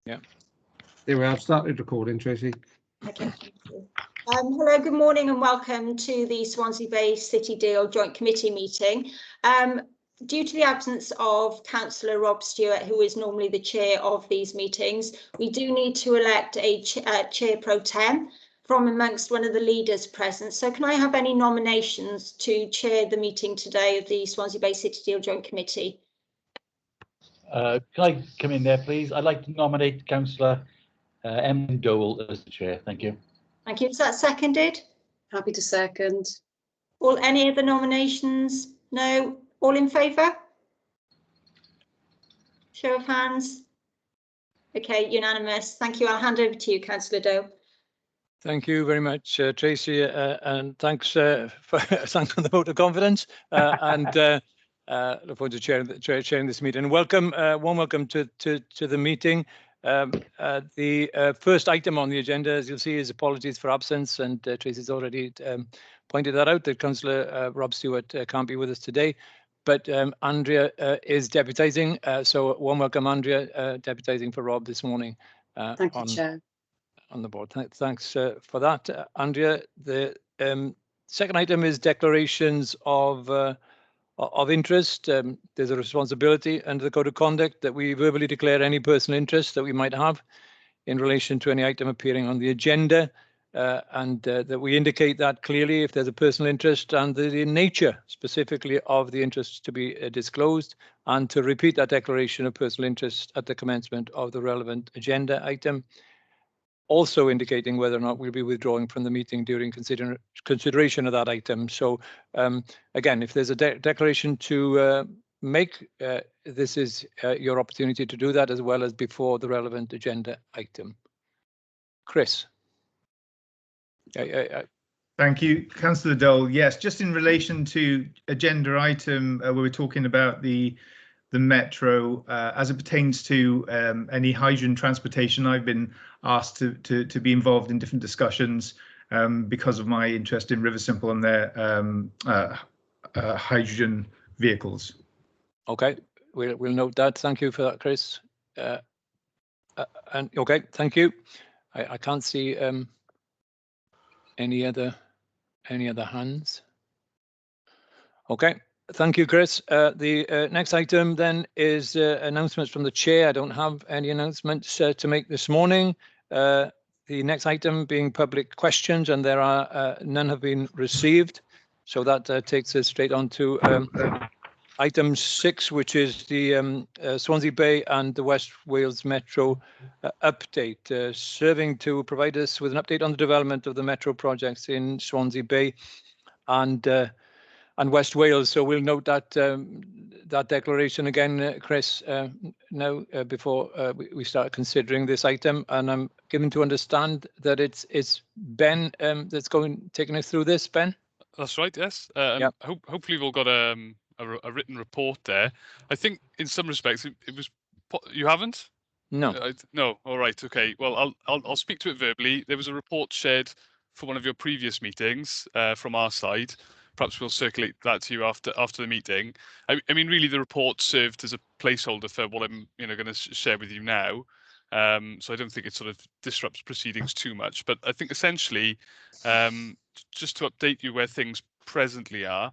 Yeah. There we are. I've started recording, Tracy. Okay. Hello, good morning and welcome to the Swansea Bay City Deal Joint Committee meeting. Due to the absence of Councillor Rob Stewart, who is normally the chair of these meetings, we do need to elect a chair pro tem from amongst one of the leaders present. So can I have any nominations to chair the meeting today of the Swansea Bay City Deal Joint Committee? Can I come in there, please? I'd like to nominate Councillor Emily Dole as the chair. Thank you. Thank you. Is that seconded? Happy to second. Any other nominations? No? All in favour? Show of hands. Okay, unanimous. Thank you. I'll hand over to you, Councillor Doe. Thank you very much, Tracy, and thanks for the vote of confidence. And look forward to chairing this meeting. And welcome, warm welcome to the meeting. The first item on the agenda, as you'll see, is apologies for absence, and Tracy's already pointed that out, that Councillor Rob Stewart can't be with us today. But Andrea is deputising, so warm welcome, Andrea, deputising for Rob this morning. Thank you, Chair. On the board. Thanks for that, Andrea. The second item is declarations of interest. There's a responsibility under the Code of Conduct that we verbally declare any personal interest that we might have in relation to any item appearing on the agenda, and that we indicate that clearly if there's a personal interest and the nature specifically of the interest to be disclosed, and to repeat that declaration of personal interest at the commencement of the relevant agenda item, also indicating whether or not we'll be withdrawing from the meeting during consideration of that item. So again, if there's a declaration to make, this is your opportunity to do that, as well as before the relevant agenda item. Chris. Thank you, Councillor Dole. Yes, just in relation to agenda item where we're talking about the metro as it pertains to any hydrogen transportation. I've been asked to be involved in different discussions because of my interest in River Simple and their hydrogen vehicles. Okay, we'll note that. Thank you for that, Chris. And okay, thank you. I can't see any other hands. Okay. Thank you, Chris. The next item then is announcements from the chair. I don't have any announcements to make this morning. The next item being public questions, and there are none have been received. So that takes us straight on to item 6, which is the Swansea Bay and the West Wales Metro update, serving to provide us with an update on the development of the metro projects in Swansea Bay and West Wales. So we'll note that that declaration again, Chris, now before we start considering this item. And I'm given to understand that it's Ben that's taking us through this. Ben? That's right, yes. Yeah. Hopefully we've all got a written report there. I think in some respects it was... You haven't? No. No, all right, okay. Well, I'll speak to it verbally. There was a report shared for one of your previous meetings from our side. Perhaps we'll circulate that to you after the meeting. I mean, really, the report served as a placeholder for what I'm, going to share with you now. So I don't think it sort of disrupts proceedings too much. But I think essentially, just to update you where things presently are,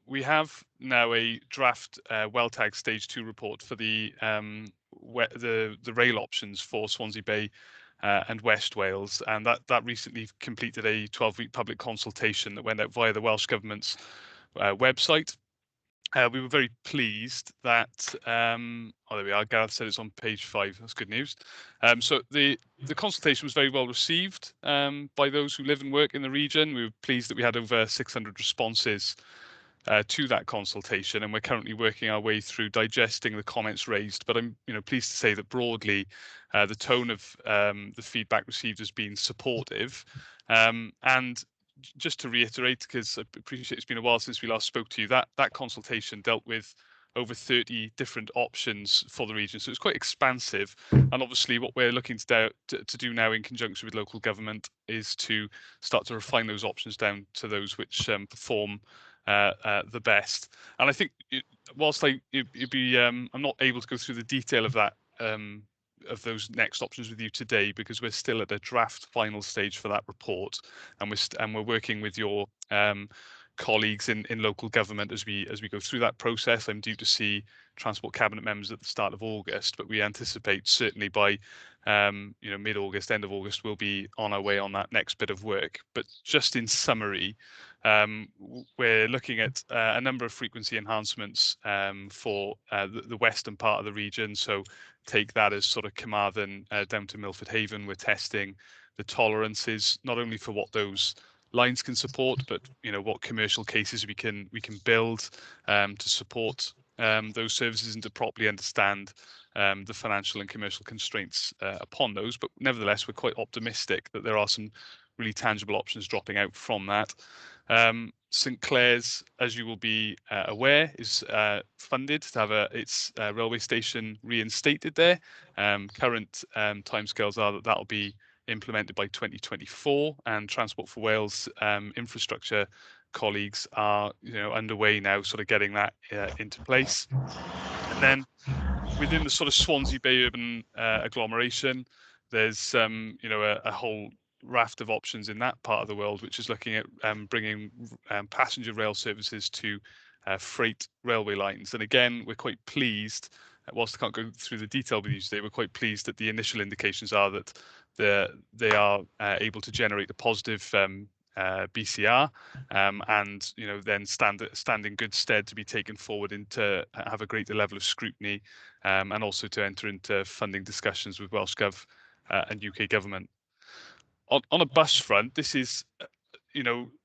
we have now a draft WellTag Stage 2 report for the rail options for Swansea Bay and West Wales, and that recently completed a 12-week public consultation that went out via the Welsh Government's website. We were very pleased that, there we are, Gareth said it's on page 5, that's good news. So the consultation was very well received by those who live and work in the region. We were pleased that we had over 600 responses to that consultation, and we're currently working our way through digesting the comments raised. But I'm pleased to say that broadly the tone of the feedback received has been supportive. And just to reiterate, because I appreciate it's been a while since we last spoke to you, that consultation dealt with over 30 different options for the region, so it's quite expansive. And obviously what we're looking to do now in conjunction with local government is to start to refine those options down to those which perform the best. And I think whilst I'm not able to go through the detail of that of those next options with you today, because we're still at a draft final stage for that report, and we're working with your colleagues in local government as we go through that process. I'm due to see Transport Cabinet members at the start of August, but we anticipate certainly by mid-August, end of August, we'll be on our way on that next bit of work. But just in summary, we're looking at a number of frequency enhancements for the western part of the region. So take that as sort of Carmarthen down to Milford Haven. We're testing the tolerances, not only for what those lines can support, but what commercial cases we can build to support those services and to properly understand the financial and commercial constraints upon those. But nevertheless, we're quite optimistic that there are some really tangible options dropping out from that. St Clair's, as you will be aware, is funded to have its railway station reinstated there. Current timescales are that will be implemented by 2024, and Transport for Wales infrastructure colleagues are underway now, sort of getting that into place. And then within the sort of Swansea Bay urban agglomeration, there's a whole raft of options in that part of the world, which is looking at bringing passenger rail services to freight railway lines. And again, we're quite pleased, whilst I can't go through the detail with you today, we're quite pleased that the initial indications are that they are able to generate a positive BCR, and then stand in good stead to be taken forward and to have a greater level of scrutiny, and also to enter into funding discussions with Welsh Gov and UK government. On a bus front, this is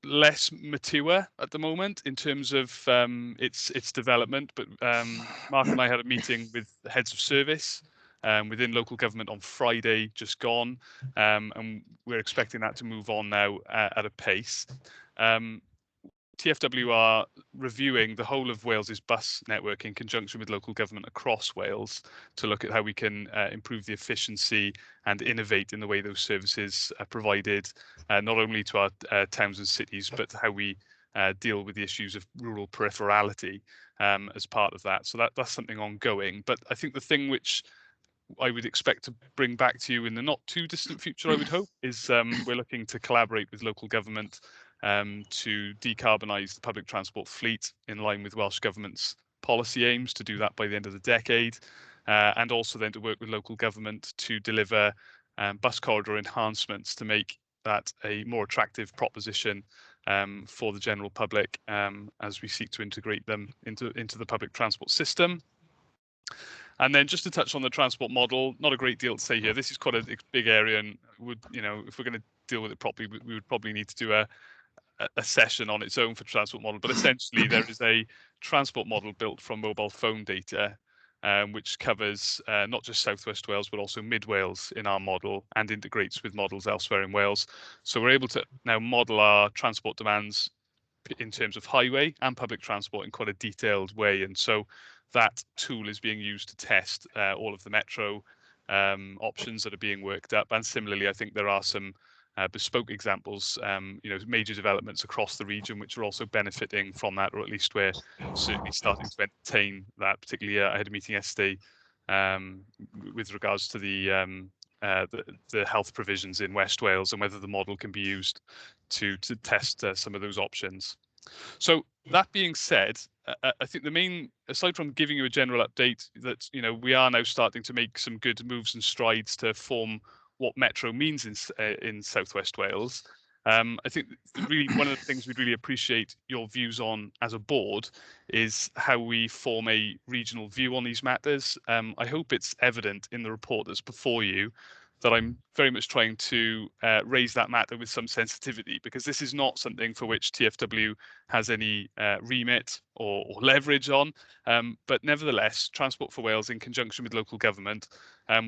less mature at the moment in terms of its development, but Mark and I had a meeting with the heads of service within local government on Friday just gone, and we're expecting that to move on now at a pace. TfW are reviewing the whole of Wales's bus network in conjunction with local government across Wales to look at how we can improve the efficiency and innovate in the way those services are provided, not only to our towns and cities, but how we deal with the issues of rural peripherality as part of that. So that's something ongoing. But I think the thing which I would expect to bring back to you in the not too distant future, I would hope, is we're looking to collaborate with local government to decarbonise the public transport fleet in line with Welsh Government's policy aims, to do that by the end of the decade, and also then to work with local government to deliver bus corridor enhancements to make that a more attractive proposition for the general public as we seek to integrate them into the public transport system. And then just to touch on the transport model, not a great deal to say here. This is quite a big area, and if we're going to deal with it properly, we would probably need to do a session on its own for transport model. But essentially, there is a transport model built from mobile phone data, which covers not just South West Wales, but also Mid Wales in our model, and integrates with models elsewhere in Wales. So we're able to now model our transport demands in terms of highway and public transport in quite a detailed way. And so that tool is being used to test all of the metro options that are being worked up. And similarly, I think there are some bespoke examples, major developments across the region, which are also benefiting from that, or at least we're certainly starting to entertain that. Particularly, I had a meeting yesterday with regards to the health provisions in West Wales and whether the model can be used to test some of those options. So that being said, I think the main, aside from giving you a general update that we are now starting to make some good moves and strides to form what metro means in Southwest Wales. I think really one of the things we'd really appreciate your views on as a board is how we form a regional view on these matters. I hope it's evident in the report that's before you that I'm very much trying to raise that matter with some sensitivity, because this is not something for which TfW has any remit or leverage on. But nevertheless, Transport for Wales, in conjunction with local government,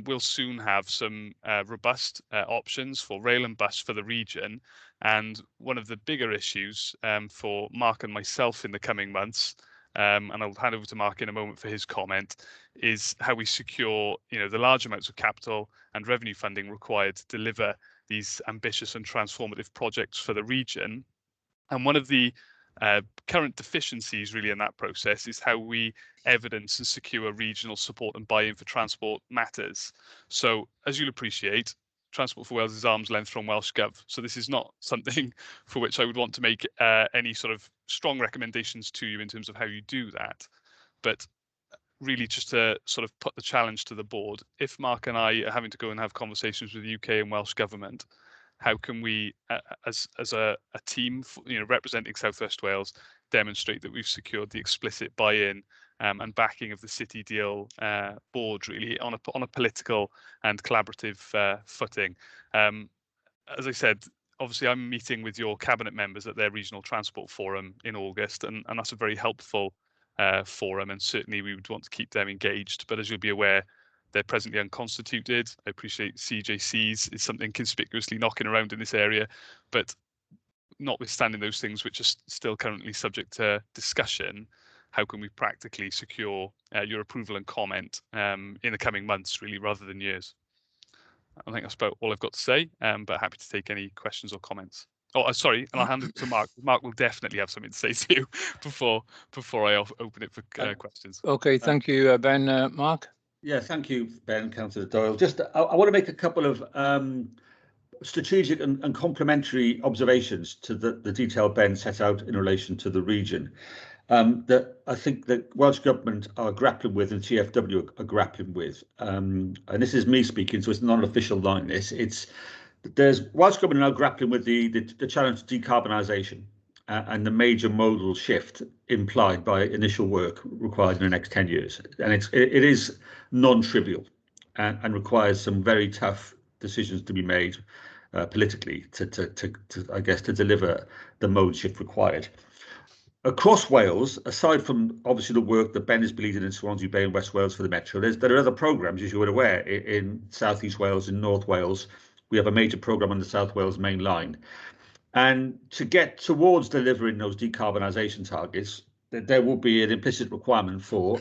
will soon have some robust options for rail and bus for the region. And one of the bigger issues for Mark and myself in the coming months, and I'll hand over to Mark in a moment for his comment, is how we secure the large amounts of capital and revenue funding required to deliver these ambitious and transformative projects for the region. And one of the Current deficiencies really in that process is how we evidence and secure regional support and buy-in for transport matters. So as you'll appreciate, Transport for Wales is arm's length from Welsh Gov. So this is not something for which I would want to make any sort of strong recommendations to you in terms of how you do that. But really just to sort of put the challenge to the board, if Mark and I are having to go and have conversations with the UK and Welsh government, how can we, as a team, representing South West Wales, demonstrate that we've secured the explicit buy-in and backing of the City Deal board, really, on a political and collaborative footing. As I said, obviously, I'm meeting with your cabinet members at their regional transport forum in August, and that's a very helpful forum, and certainly we would want to keep them engaged. But as you'll be aware, they're presently unconstituted. I appreciate CJCs is something conspicuously knocking around in this area, but notwithstanding those things which are still currently subject to discussion, how can we practically secure your approval and comment in the coming months, really, rather than years? I think that's about all I've got to say, but happy to take any questions or comments. Oh, sorry, and I'll hand it to Mark. Mark will definitely have something to say to you before I open it for questions. Okay, thank you, Ben. Mark? Yeah, thank you, Ben, Councillor Doyle. Just, I want to make a couple of strategic and complementary observations to the detail Ben set out in relation to the region. That I think that Welsh Government are grappling with and TFW are grappling with. And this is me speaking, so it's not an official line. There's Welsh Government are now grappling with the challenge of decarbonisation and the major modal shift implied by initial work required in the next 10 years. And it is non-trivial and requires some very tough decisions to be made politically to deliver the mode shift required. Across Wales, aside from obviously the work that Ben is leading in Swansea Bay and West Wales for the Metro, there are other programmes, as you are aware, in South East Wales and North Wales. We have a major programme on the South Wales main line. And to get towards delivering those decarbonisation targets, there will be an implicit requirement for,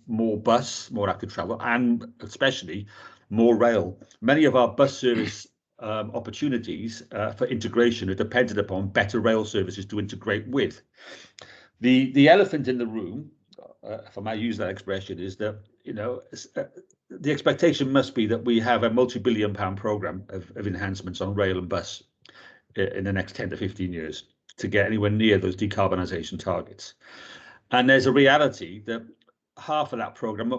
more bus, more active travel, and especially more rail. Many of our bus service opportunities for integration are dependent upon better rail services to integrate with. The elephant in the room, if I may use that expression, is that the expectation must be that we have a multi-billion-pound programme of enhancements on rail and bus in the next 10 to 15 years to get anywhere near those decarbonisation targets. And there's a reality that half of that programme,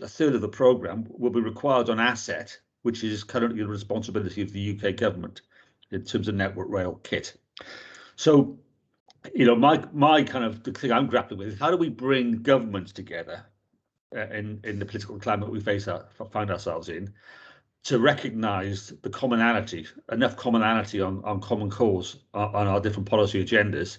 a third of the programme, will be required on asset, which is currently the responsibility of the UK government in terms of network rail kit. So, my kind of the thing I'm grappling with is how do we bring governments together in the political climate we find ourselves in, to recognise the commonality, enough commonality on common cause on our different policy agendas,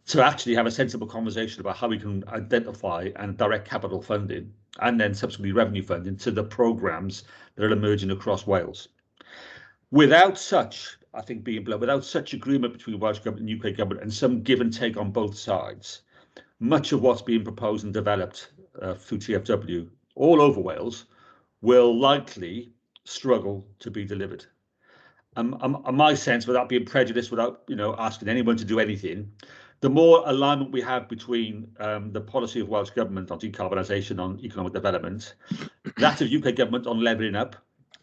to actually have a sensible conversation about how we can identify and direct capital funding and then subsequently revenue funding to the programmes that are emerging across Wales. Without such, I think being blunt, without such agreement between Welsh Government and UK Government and some give and take on both sides, much of what's being proposed and developed through TFW all over Wales will likely struggle to be delivered. My sense, without being prejudiced, without asking anyone to do anything, the more alignment we have between the policy of Welsh Government on decarbonisation, on economic development, that of UK Government on levelling up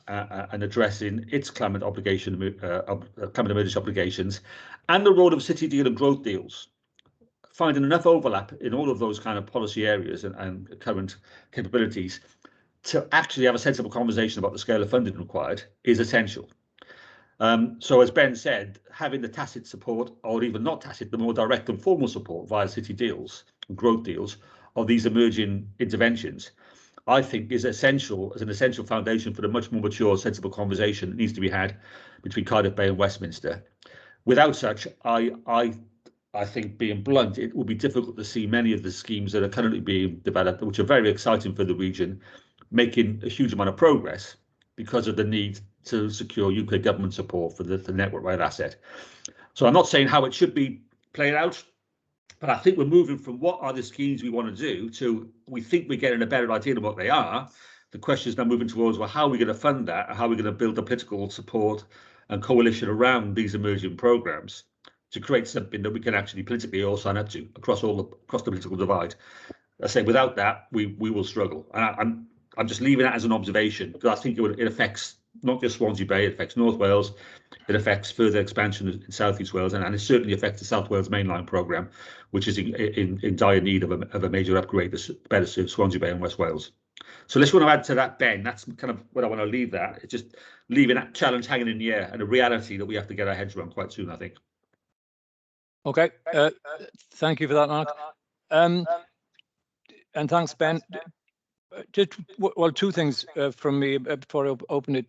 and addressing its climate emergency obligations, and the role of City Deal and growth deals, finding enough overlap in all of those kind of policy areas and current capabilities to actually have a sensible conversation about the scale of funding required is essential. So as Ben said, having the tacit support, or even not tacit, the more direct and formal support via City Deals and growth deals of these emerging interventions, I think is essential as an essential foundation for the much more mature, sensible conversation that needs to be had between Cardiff Bay and Westminster. Without such, I think, being blunt, it will be difficult to see many of the schemes that are currently being developed, which are very exciting for the region, making a huge amount of progress because of the need to secure UK government support for the network rail asset. So I'm not saying how it should be played out, but I think we're moving from what are the schemes we want to do to we think we're getting a better idea of what they are. The question is now moving towards, well, how are we going to fund that? And how are we going to build the political support and coalition around these emerging programmes to create something that we can actually politically all sign up to across the political divide. I say without that, we will struggle. And I'm just leaving that as an observation, because I think it affects not just Swansea Bay, it affects North Wales, it affects further expansion in South East Wales, and it certainly affects the South Wales mainline programme, which is in dire need of a major upgrade to better serve Swansea Bay and West Wales. So unless you want to add to that, Ben, that's kind of what I want to leave that. It's just leaving that challenge hanging in the air and a reality that we have to get our heads around quite soon, I think. Okay, thank you for that, Mark. And thanks, Ben. Just, well, two things from me before I open it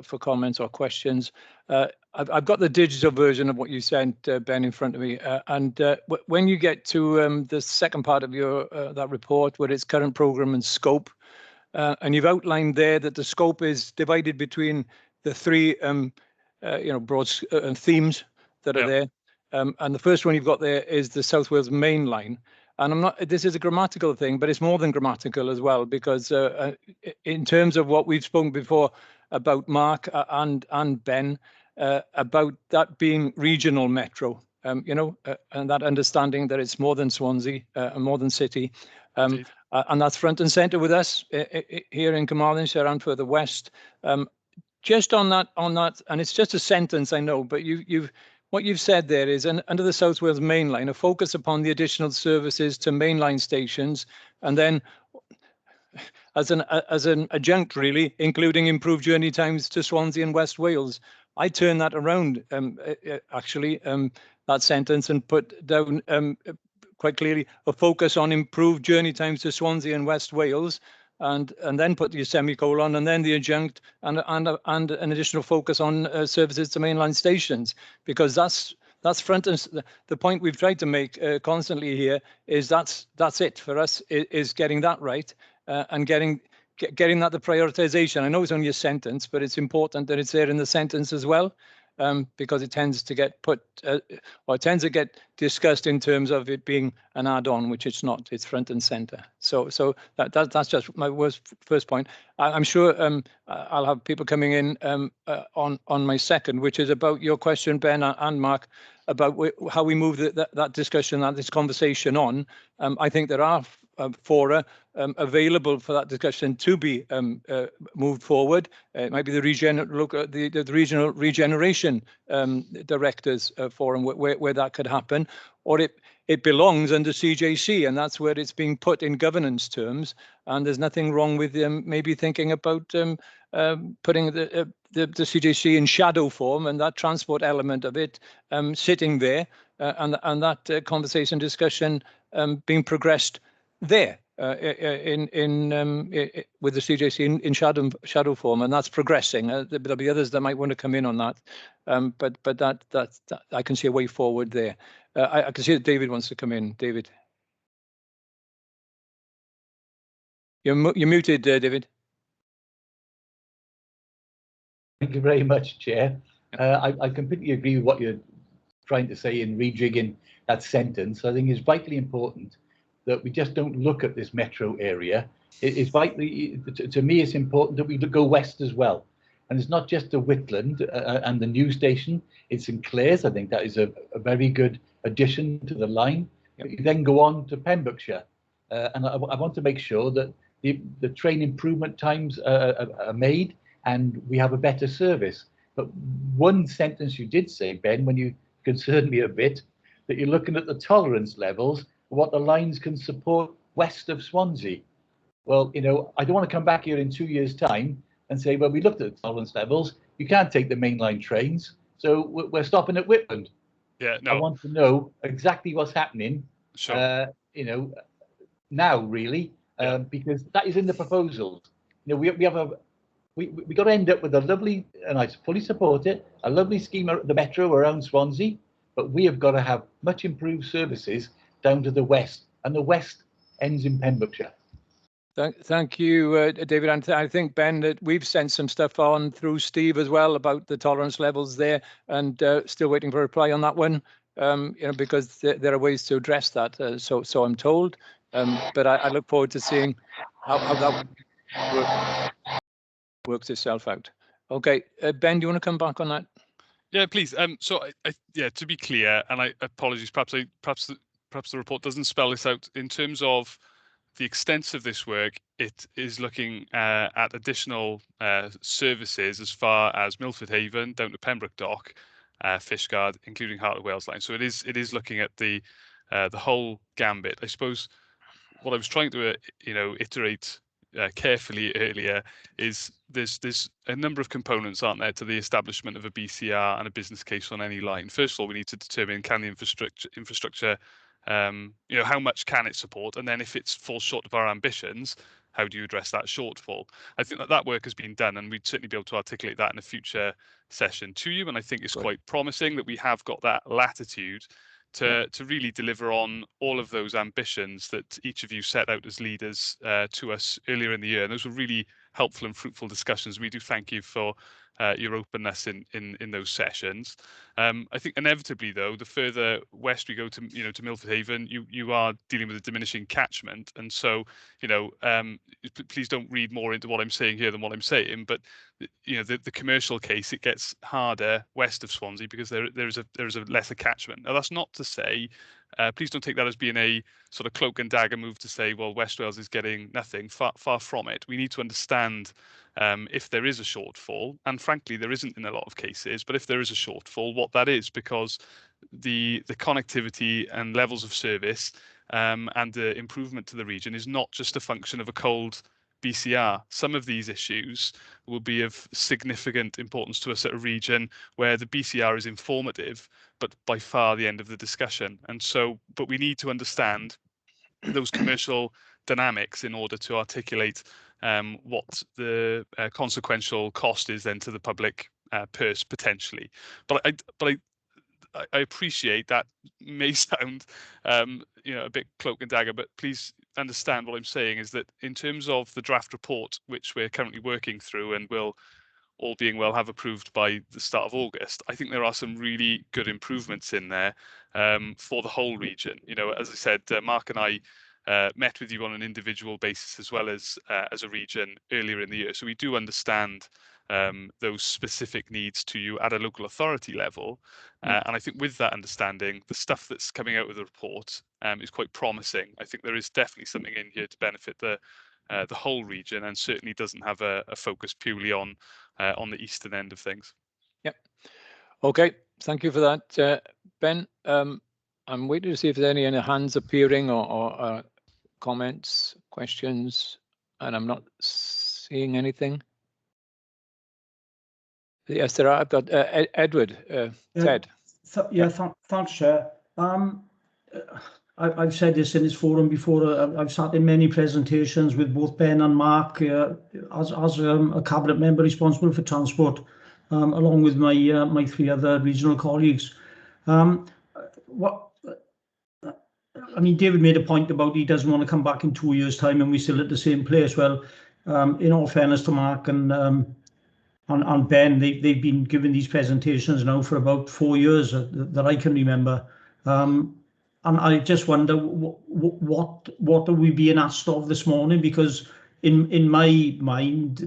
for comments or questions. I've got the digital version of what you sent, Ben, in front of me. And when you get to the second part of your that report, with its current programme and scope, and you've outlined there that the scope is divided between the three, broad themes that are there. And the first one you've got there is the South Wales main line. And I'm not, this is a grammatical thing, but it's more than grammatical as well, because in terms of what we've spoken before about Mark and Ben, about that being regional metro, and that understanding that it's more than Swansea and more than City. And that's front and centre with us here in Carmarthenshire and further west. Just on that, and it's just a sentence, I know, but what you've said there is, under the South Wales main line, a focus upon the additional services to mainline stations, and then as an adjunct, really, including improved journey times to Swansea and West Wales. I turn that around, actually, that sentence, and put down quite clearly a focus on improved journey times to Swansea and West Wales, and then put your semicolon, and then the adjunct, and an additional focus on services to mainline stations, because that's front and the point we've tried to make constantly here is that's it for us, is getting that right, and getting that the prioritization. I know it's only a sentence, but it's important that it's there in the sentence as well. Because it tends to get discussed in terms of it being an add-on, which it's not. It's front and centre. So that's just my first point. I'm sure I'll have people coming in on my second, which is about your question, Ben and Mark, about how we move that discussion, this conversation on. I think there are fora available for that discussion to be moved forward. It might be the regional regeneration directors forum where that could happen, or it belongs under CJC, and that's where it's being put in governance terms. And there's nothing wrong with maybe thinking about putting the CJC in shadow form, and that transport element of it sitting there, and that conversation discussion being progressed there with the CJC in shadow form, and that's progressing. There'll be others that might want to come in on that, but that I can see a way forward there. I can see that David wants to come in. David, you're muted, David. Thank you very much, Chair. I completely agree with what you're trying to say in rejigging that sentence. I think it's vitally important that we just don't look at this metro area. It's vitally, to me, it's important that we go west as well. And it's not just the Whitland and the new station, it's in Clares. I think that is a very good addition to the line. Yep. You then go on to Pembrokeshire. And I want to make sure that the train improvement times are made and we have a better service. But one sentence you did say, Ben, when you concerned me a bit, that you're looking at the tolerance levels, what the lines can support west of Swansea. Well, I don't want to come back here in 2 years' time and say, well, we looked at the tolerance levels. You can't take the mainline trains, so we're stopping at Whitland. Yeah, no. I want to know exactly what's happening. Sure. Now really, because that is in the proposals. We got to end up with a lovely, and I fully support it, a lovely scheme of the metro around Swansea, but we have got to have much improved services down to the west, and the west ends in Pembrokeshire. Thank you, David. And I think, Ben, that we've sent some stuff on through Steve as well about the tolerance levels there, and still waiting for a reply on that one, because there are ways to address that. So I'm told, but I look forward to seeing how that works itself out. Okay, Ben, do you want to come back on that? Yeah, please. So yeah, to be clear, and I apologies, perhaps the report doesn't spell this out in terms of the extent of this work. It is looking at additional services as far as Milford Haven down to Pembroke Dock, Fishguard, including Heart of Wales line. So it is looking at the whole gambit. I suppose what I was trying to iterate carefully earlier is there's a number of components, aren't there, to the establishment of a BCR and a business case on any line. First of all, we need to determine, can the infrastructure how much can it support, and then if it falls short of our ambitions, how do you address that shortfall? I think that work has been done, and we'd certainly be able to articulate that in a future session to you. And I think it's quite promising that we have got that latitude to really deliver on all of those ambitions that each of you set out as leaders to us earlier in the year. And those were really helpful and fruitful discussions. We do thank you for your openness in those sessions. I think inevitably, though, the further west we go to Milford Haven, you are dealing with a diminishing catchment, and so please don't read more into what I'm saying here than what I'm saying. But the commercial case, it gets harder west of Swansea because there is a lesser catchment. Now that's not to say, please don't take that as being a sort of cloak and dagger move to say, well, West Wales is getting nothing. Far from it. We need to understand if there is a shortfall, and frankly there isn't in a lot of cases, but if there is a shortfall, what that is, because the connectivity and levels of service and the improvement to the region is not just a function of a cold BCR. Some of these issues will be of significant importance to us at a region where the BCR is informative, but by far the end of the discussion. And so, but we need to understand those commercial dynamics in order to articulate what the consequential cost is then to the public purse potentially. But I appreciate that may sound a bit cloak and dagger, but please understand what I'm saying is that in terms of the draft report, which we're currently working through and will, all being well, have approved by the start of August, I think there are some really good improvements in there for the whole region. As I said, Mark and I met with you on an individual basis as well as a region earlier in the year. So we do understand those specific needs to you at a local authority level. And I think with that understanding, the stuff that's coming out of the report is quite promising. I think there is definitely something in here to benefit the whole region, and certainly doesn't have a focus purely on the eastern end of things. Yep. Okay, thank you for that, Ben. I'm waiting to see if there's any hands appearing or comments, questions, and I'm not seeing anything. Yes, there are. I've got Edward, Ted. Thanks, Chair. I've said this in this forum before. I've sat in many presentations with both Ben and Mark as a cabinet member responsible for transport, along with my three other regional colleagues. David made a point about he doesn't want to come back in 2 years' time and we're still at the same place. Well, in all fairness to Mark and Ben, they've been giving these presentations now for about 4 years that I can remember. And I just wonder what are we being asked of this morning? Because in my mind,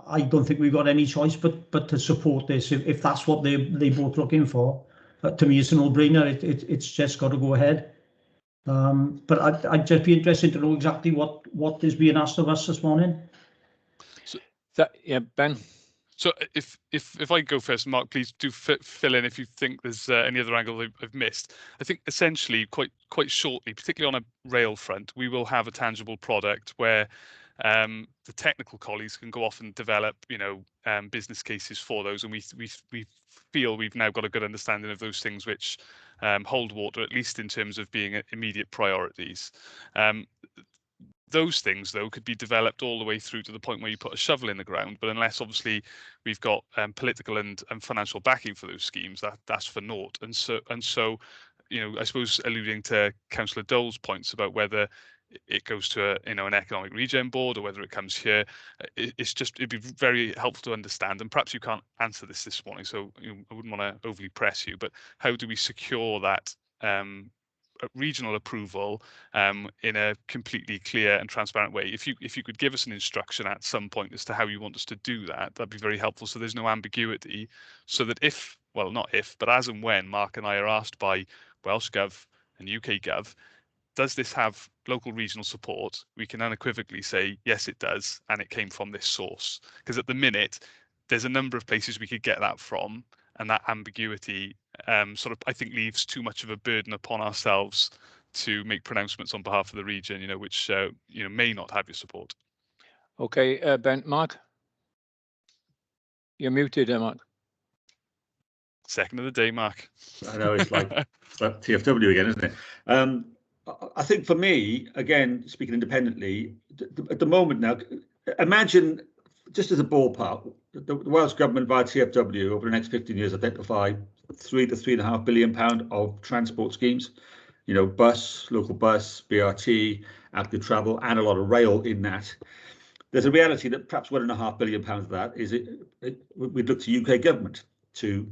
I don't think we've got any choice but to support this if that's what they both looking for. To me, it's a no-brainer. It's just got to go ahead. But I'd just be interested to know exactly what is being asked of us this morning. So Ben. So if I go first, Mark, please do fill in if you think there's any other angle I've missed. I think essentially quite shortly, particularly on a rail front, we will have a tangible product where the technical colleagues can go off and develop, business cases for those, and we feel we've now got a good understanding of those things which hold water, at least in terms of being immediate priorities. Those things, though, could be developed all the way through to the point where you put a shovel in the ground. But unless, obviously, we've got political and financial backing for those schemes, that's for naught. And so, I suppose alluding to Councillor Dole's points about whether it goes to an economic regen board or whether it comes here, it'd be very helpful to understand. And perhaps you can't answer this morning, so I wouldn't want to overly press you. But how do we secure that regional approval in a completely clear and transparent way. If you could give us an instruction at some point as to how you want us to do that, that'd be very helpful. So there's no ambiguity, so that if, well, not if, but as and when Mark and I are asked by Welsh Gov and UK Gov, does this have local regional support, we can unequivocally say, yes, it does, and it came from this source. Because at the minute, there's a number of places we could get that from, and that ambiguity sort of, I think, leaves too much of a burden upon ourselves to make pronouncements on behalf of the region, which may not have your support. Okay, Ben, Mark, you're muted, Mark. Second of the day, Mark. I know, it's like TFW again, isn't it? I think for me, again, speaking independently, at the moment now, imagine, just as a ballpark, the Welsh Government via TFW over the next 15 years identify £3 to £3.5 billion of transport schemes, bus, local bus, BRT, active travel, and a lot of rail in that. There's a reality that perhaps £1.5 billion of that is we'd look to UK government to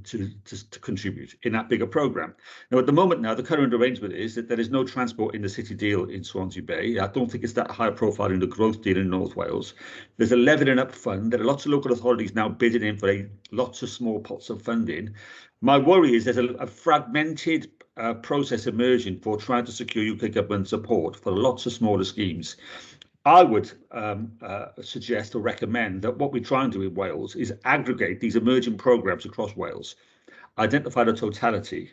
contribute in that bigger programme. Now, at the moment now, the current arrangement is that there is no transport in the city deal in Swansea Bay. I don't think it's that high profile in the growth deal in North Wales. There's a levelling up fund. There are lots of local authorities now bidding in for lots of small pots of funding. My worry is there's a fragmented process emerging for trying to secure UK government support for lots of smaller schemes. I would suggest or recommend that what we try and do in Wales is aggregate these emerging programmes across Wales, identify the totality,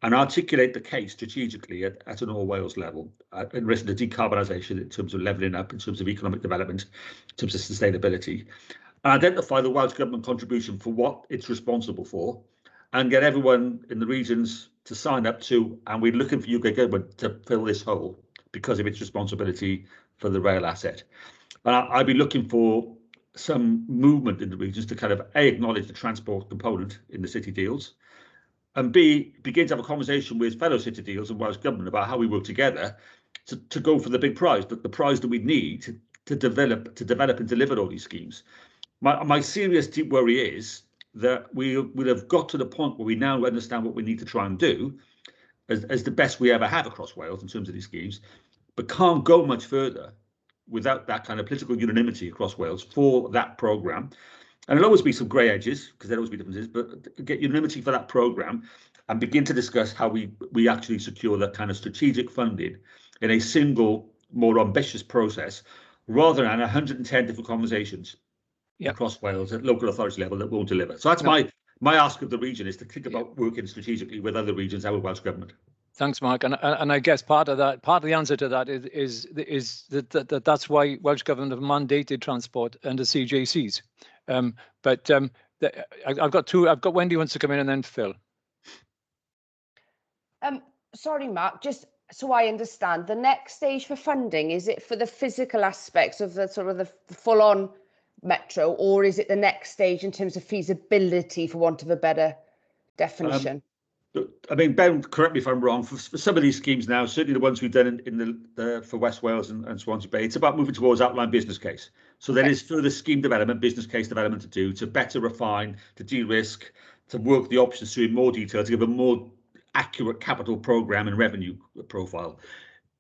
and articulate the case strategically at an all Wales level in relation to decarbonisation, in terms of levelling up, in terms of economic development, in terms of sustainability, and identify the Welsh Government contribution for what it's responsible for, and get everyone in the regions to sign up to, and we're looking for UK government to fill this hole because of its responsibility for the rail asset. And I'd be looking for some movement in the regions to kind of A, acknowledge the transport component in the city deals, and B, begin to have a conversation with fellow city deals and Welsh Government about how we work together to go for the big prize, the prize that we need to develop and deliver all these schemes. My serious deep worry is that we will have got to the point where we now understand what we need to try and do as the best we ever have across Wales in terms of these schemes, but can't go much further without that kind of political unanimity across Wales for that programme. And there'll always be some grey edges, because there'll always be differences, but get unanimity for that programme and begin to discuss how we actually secure that kind of strategic funding in a single, more ambitious process, rather than 110 different conversations across Wales at local authority level that won't deliver. So that's my ask of the region, is to think about working strategically with other regions and with Welsh Government. Thanks, Mark. And I guess part of the answer to that is that's why Welsh Government have mandated transport under CJCs. I've got Wendy wants to come in, and then Phil. Sorry, Mark, just so I understand, the next stage for funding, is it for the physical aspects of the sort of the full-on metro, or is it the next stage in terms of feasibility, for want of a better definition? I mean, Ben, correct me if I'm wrong, for some of these schemes now, certainly the ones we've done in for West Wales and Swansea Bay, it's about moving towards outline business case. So there is further scheme development, business case development to do, to better refine, to de-risk, to work the options through in more detail, to give a more accurate capital programme and revenue profile.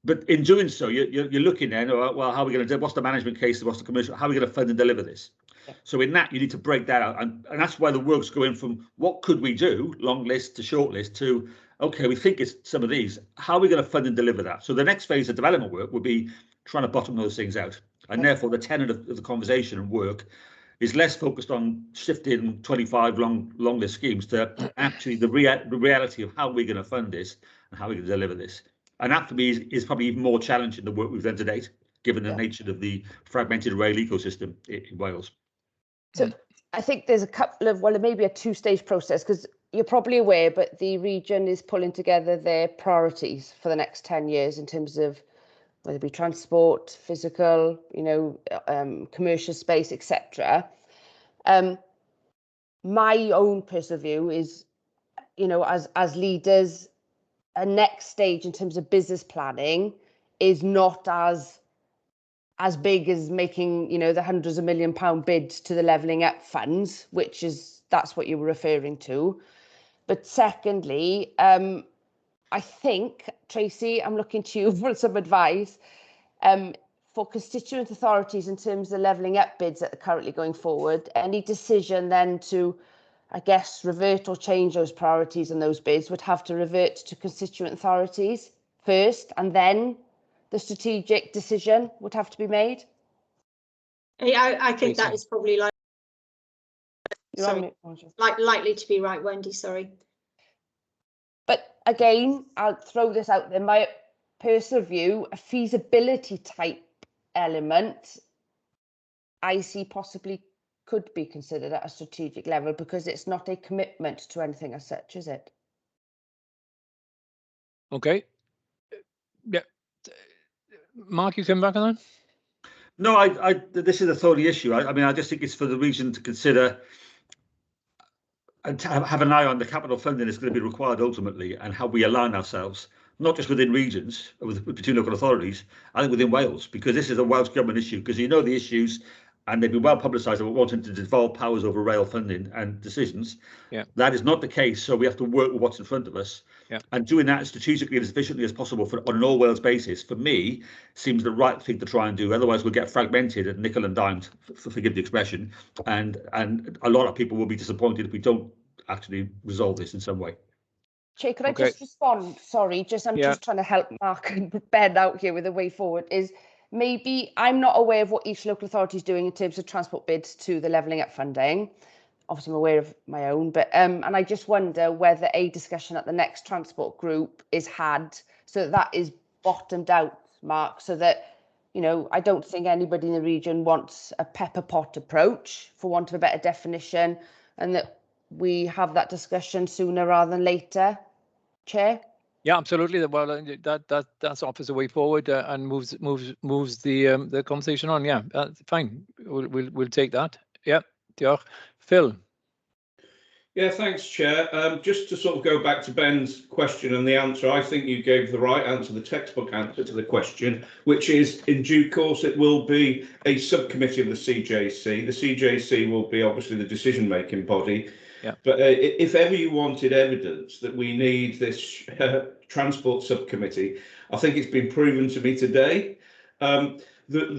But in doing so, you're looking then, well, how are we going to do, what's the management case, what's the commercial, how are we going to fund and deliver this? So in that, you need to break that out. And that's why the work's going from what could we do, long list to short list, to, OK, we think it's some of these. How are we going to fund and deliver that? So the next phase of development work would be trying to bottom those things out. And therefore, the tenet of the conversation and work is less focused on shifting 25 long list schemes to actually the reality of how we're going to fund this and how we're going to deliver this. And that, for me, is probably even more challenging than the work we've done to date, given the nature of the fragmented rail ecosystem in Wales. So I think there's a couple of, well, it may be a two-stage process, because you're probably aware, but the region is pulling together their priorities for the next 10 years in terms of whether it be transport, physical, commercial space, etc. My own personal view is, as leaders, a next stage in terms of business planning is not as big as making, the hundreds of £1 million bids to the levelling up funds, that's what you were referring to. But secondly, I think, Tracy, I'm looking to you for some advice. For constituent authorities in terms of levelling up bids that are currently going forward, any decision then to, I guess, revert or change those priorities and those bids would have to revert to constituent authorities first, and then the strategic decision would have to be made. Yeah, I think that is probably likely to be right, Wendy, sorry. But again, I'll throw this out there, my personal view, a feasibility type element I see possibly could be considered at a strategic level, because it's not a commitment to anything as such, is it? Okay. Yeah. Mark, you come back on that? No, this is a thorny issue. I mean, I just think it's for the region to consider and to have an eye on the capital funding that's going to be required ultimately, and how we align ourselves, not just within regions, between local authorities, I think within Wales, because this is a Welsh government issue, because you know the issues, and they've been well publicised about wanting to devolve powers over rail funding and decisions. Yeah. That is not the case, so we have to work with what's in front of us. Yeah. And doing that strategically and as efficiently as possible on an all-Wales basis, for me, seems the right thing to try and do. Otherwise, we'll get fragmented and nickel and dimed, forgive the expression, and a lot of people will be disappointed if we don't actually resolve this in some way. Chair, could I just respond? Sorry, I'm just trying to help Mark and Ben out here with the way forward. Is maybe I'm not aware of what each local authority is doing in terms of transport bids to the levelling up funding. Obviously, I'm aware of my own, but and I just wonder whether a discussion at the next transport group is had so that is bottomed out, Mark, so that, you know, I don't think anybody in the region wants a pepper pot approach, for want of a better definition, and that we have that discussion sooner rather than later. Chair? Yeah, absolutely. Well, that's offers a way forward and moves the conversation on. Yeah, fine. We'll take that. Yeah, diolch. Phil. Yeah, thanks, Chair. Just to sort of go back to Ben's question and the answer, I think you gave the right answer, the textbook answer to the question, which is in due course it will be a subcommittee of the CJC. The CJC will be obviously the decision-making body. Yeah. But if ever you wanted evidence that we need this transport subcommittee, I think it's been proven to me today. The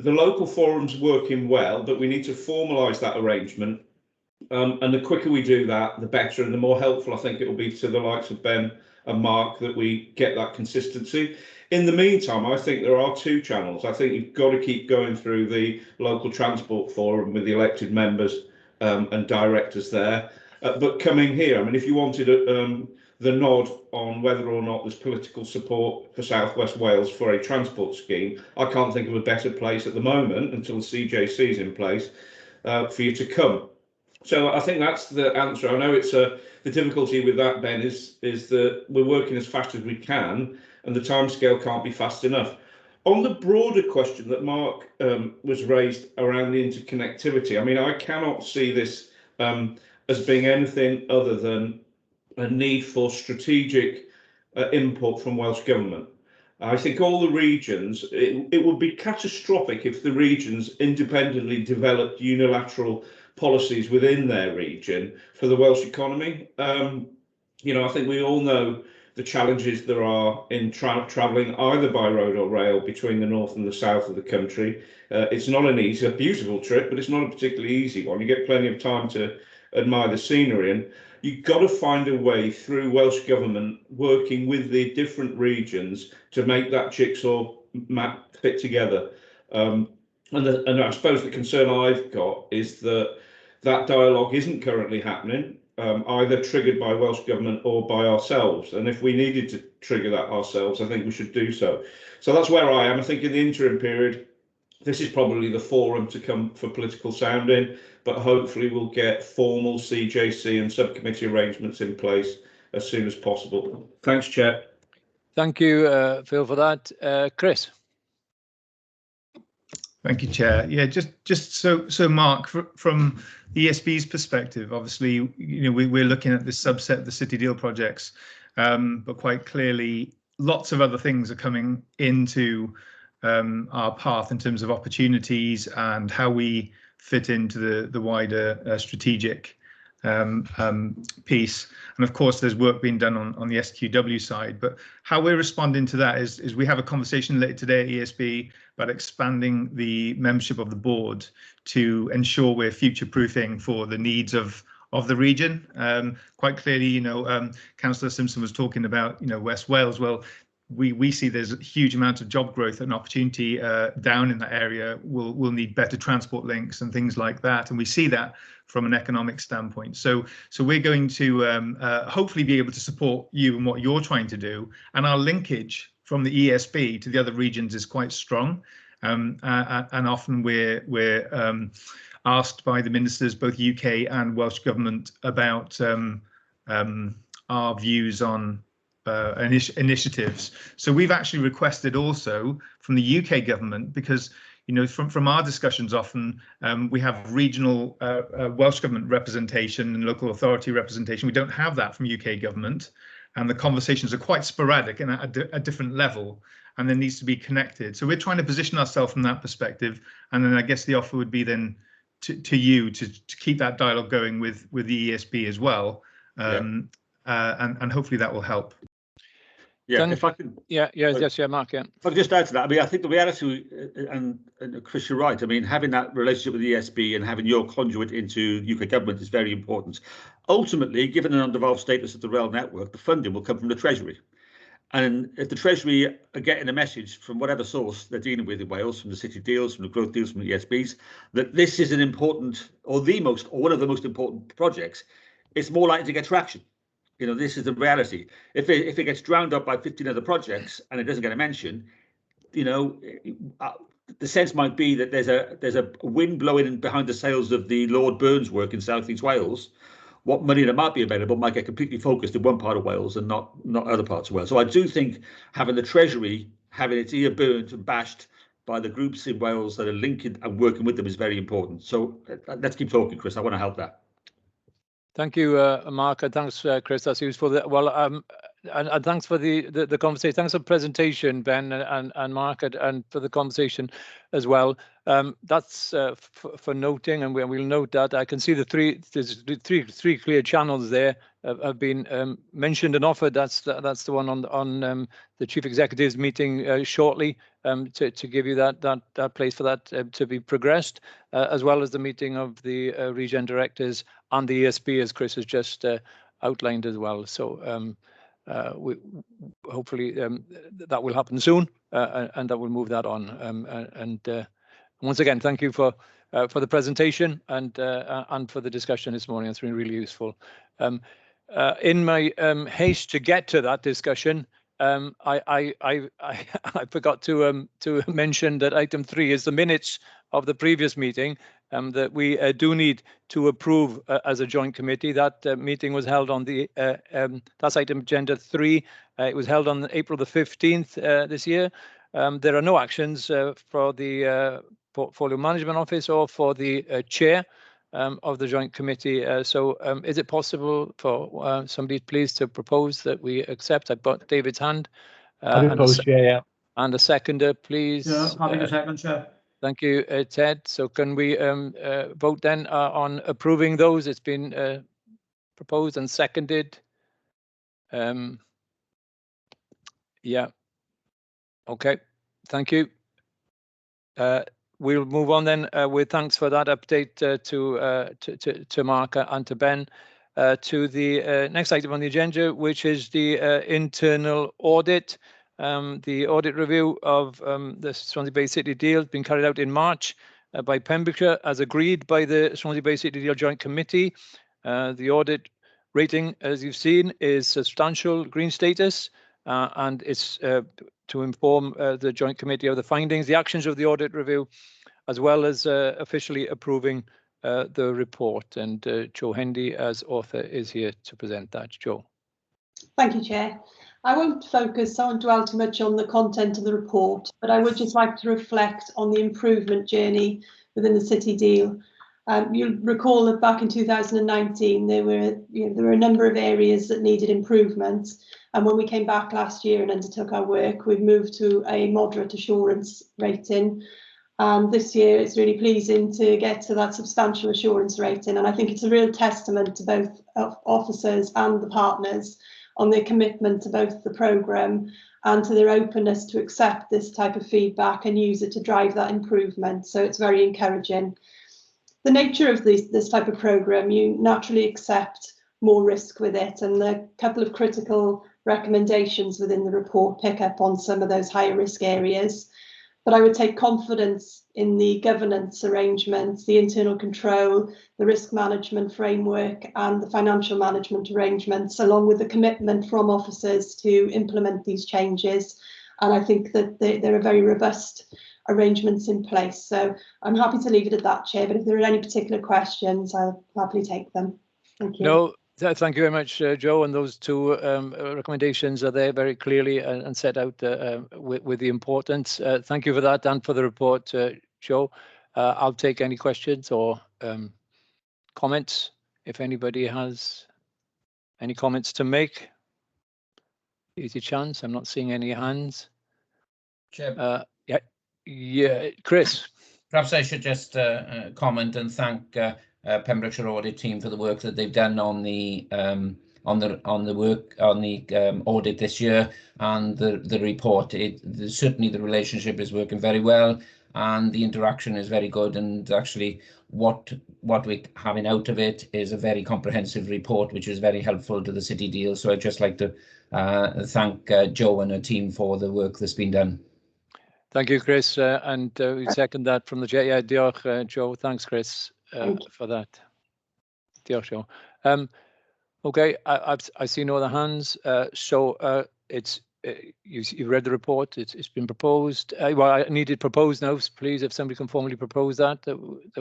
local forum's working well, but we need to formalise that arrangement. And the quicker we do that, the better, and the more helpful I think it will be to the likes of Ben and Mark that we get that consistency. In the meantime, I think there are two channels. I think you've got to keep going through the local transport forum with the elected members and directors there. But coming here, I mean, if you wanted the nod on whether or not there's political support for South West Wales for a transport scheme, I can't think of a better place at the moment, until the CJC is in place, for you to come. So I think that's the answer. I know it's the difficulty with that, Ben, is that we're working as fast as we can, and the timescale can't be fast enough. On the broader question that Mark was raised around the interconnectivity, I mean, I cannot see this as being anything other than a need for strategic input from Welsh Government. I think all the regions, it would be catastrophic if the regions independently developed unilateral policies within their region for the Welsh economy. You know, I think we all know the challenges there are in travelling either by road or rail between the north and the south of the country. It's not an easy, a beautiful trip, but it's not a particularly easy one. You get plenty of time to admire the scenery, and you've got to find a way through Welsh Government working with the different regions to make that jigsaw map fit together. And I suppose the concern I've got is that dialogue isn't currently happening, either triggered by Welsh Government or by ourselves. And if we needed to trigger that ourselves, I think we should do so. So that's where I am. I think in the interim period, this is probably the forum to come for political sounding, but hopefully we'll get formal CJC and subcommittee arrangements in place as soon as possible. Thanks, Chair. Thank you, Phil, for that. Chris. Thank you, Chair. Yeah, just so Mark, from the ESB's perspective, obviously, you know, we're looking at this subset of the City Deal projects, but quite clearly, lots of other things are coming into our path in terms of opportunities and how we fit into the wider strategic piece, and of course there's work being done on the SQW side. But how we're responding to that is we have a conversation later today at ESB about expanding the membership of the board to ensure we're future-proofing for the needs of the region. Quite clearly, Councillor Simpson was talking about West Wales. Well, we see there's a huge amount of job growth and opportunity down in that area. We'll need better transport links and things like that, and we see that from an economic standpoint. So we're going to hopefully be able to support you in what you're trying to do, and our linkage from the ESB to the other regions is quite strong, and often we're asked by the ministers, both UK and Welsh government, about our views on initiatives. So we've actually requested also from the UK government, because from our discussions often we have regional Welsh government representation and local authority representation. We don't have that from UK government, and the conversations are quite sporadic and at a different level, and there needs to be connected. So we're trying to position ourselves from that perspective, and then I guess the offer would be then to you to keep that dialogue going with the ESB as well, and hopefully that will help. Yeah, if I can. Yes, Mark. Yeah. If I could just add to that, I mean, I think the reality, and Chris, you're right. I mean, having that relationship with the ESB and having your conduit into UK government is very important. Ultimately, given an undevolved status of the rail network, the funding will come from the Treasury. And if the Treasury are getting a message from whatever source they're dealing with in Wales, from the city deals, from the growth deals, from the ESBs, that this is an important, or one of the most important projects, it's more likely to get traction. This is the reality. If it gets drowned up by 15 other projects and it doesn't get a mention, the sense might be that there's a wind blowing behind the sails of the Lord Burns work in South East Wales. What money that might be available might get completely focused in one part of Wales and not other parts of Wales. So I do think having the Treasury having its ear burnt and bashed by the groups in Wales that are linking and working with them is very important. So let's keep talking, Chris. I want to help that. Thank you, Mark, and thanks, Chris. That's useful. Well, and thanks for the conversation. Thanks for the presentation, Ben and Mark, and for the conversation as well. That's for noting, and we'll note that. I can see there's three clear channels there have been mentioned and offered. That's the one on the chief executive's meeting shortly, to give you that place for that to be progressed, as well as the meeting of the Regen directors and the ESB, as Chris has just outlined as well. So we hopefully that will happen soon, and that will move that on. And once again, thank you for the presentation and for the discussion this morning. It's been really useful. In my haste to get to that discussion, I forgot to mention that item 3 is the minutes of the previous meeting, that we do need to approve as a joint committee. That meeting was held on that's item agenda 3. It was held on April the 15th this year. There are no actions for the Portfolio Management Office or for the chair of the joint committee. So is it possible for somebody please to propose that we accept? I've got David's hand. I propose, Chair, yeah. And a seconder, please. Yeah, having a second, Chair. Thank you, Ted. So can we vote then on approving those? It's been proposed and seconded. Yeah. Okay. Thank you. We'll move on then with thanks for that update to Mark and to Ben, to the next item on the agenda, which is the internal audit. The audit review of the Swansea Bay City deal has been carried out in March by Pembroke, as agreed by the Swansea Bay City Deal Joint Committee. The audit rating, as you've seen, is substantial green status, and it's to inform the Joint Committee of the findings, the actions of the audit review, as well as officially approving the report. And Joe Hendy, as author, is here to present that. Joe. Thank you, Chair. I won't dwell too much on the content of the report, but I would just like to reflect on the improvement journey within the City deal. You'll recall that back in 2019, there were a number of areas that needed improvement. And when we came back last year and undertook our work, we've moved to a moderate assurance rating. And this year it's really pleasing to get to that substantial assurance rating. And I think it's a real testament to both officers and the partners on their commitment to both the programme and to their openness to accept this type of feedback and use it to drive that improvement. So it's very encouraging. The nature of this type of programme, you naturally accept more risk with it, and the couple of critical recommendations within the report pick up on some of those higher risk areas. But I would take confidence in the governance arrangements, the internal control, the risk management framework and the financial management arrangements, along with the commitment from officers to implement these changes. And I think that there are very robust arrangements in place. So I'm happy to leave it at that, Chair, but if there are any particular questions, I'll happily take them. Thank you. No, thank you very much, Joe. And those two recommendations are there very clearly and set out with the importance. Thank you for that and for the report, Joe. I'll take any questions or comments if anybody has any comments to make. Easy chance. I'm not seeing any hands. Chair. Yeah, Chris. Perhaps I should just comment and thank Pembrokeshire Audit team for the work that they've done on the audit this year and the report. Certainly the relationship is working very well and the interaction is very good, and actually what we're having out of it is a very comprehensive report which is very helpful to the City Deal. So I'd just like to thank Joe and her team for the work that's been done. Thank you, Chris, and we second that from the chair. Yeah, diolch, Joe. Thanks, Chris, for that. Diolch, Joe. Okay, I see no other hands. So it's you read the report. It's been proposed. Well, I need it proposed now, please. If somebody can formally propose that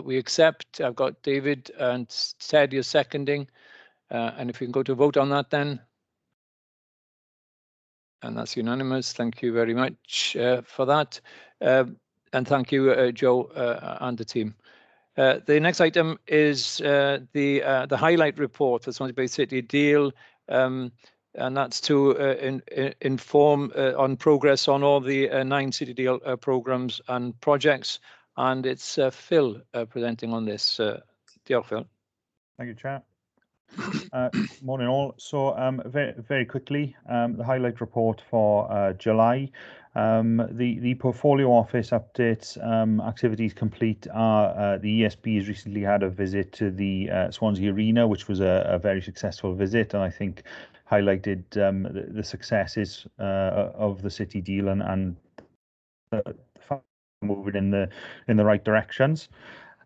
we accept. I've got David and Ted. You're seconding, and if we can go to vote on that, then. And that's unanimous. Thank you very much for that. And thank you, Joe, and the team. The next item is the highlight report for Swansea Bay City Deal, and that's to inform on progress on all the 9 City Deal programmes and projects. And it's Phil presenting on this. Diolch, Phil. Thank you, Chair. Morning all. So very quickly, the highlight report for July. The portfolio office updates, activities complete are the ESB has recently had a visit to the Swansea Arena, which was a very successful visit, and I think highlighted the successes of the City Deal and moving in the right directions.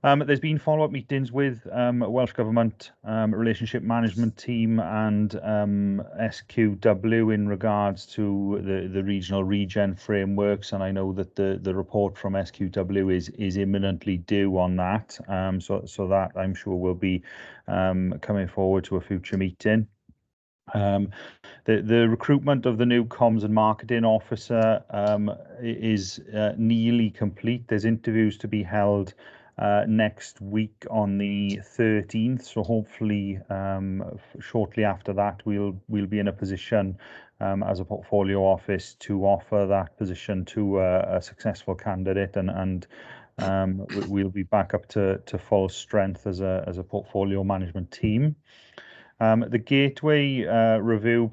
There's been follow-up meetings with Welsh Government Relationship Management Team and SQW in regards to the regional regen frameworks, and I know that the report from SQW is imminently due on that. So that I'm sure will be coming forward to a future meeting. The recruitment of the new comms and marketing officer is nearly complete. There's interviews to be held next week on the 13th, so hopefully shortly after that we'll be in a position as a portfolio office to offer that position to a successful candidate, and we'll be back up to full strength as a portfolio management team. The Gateway review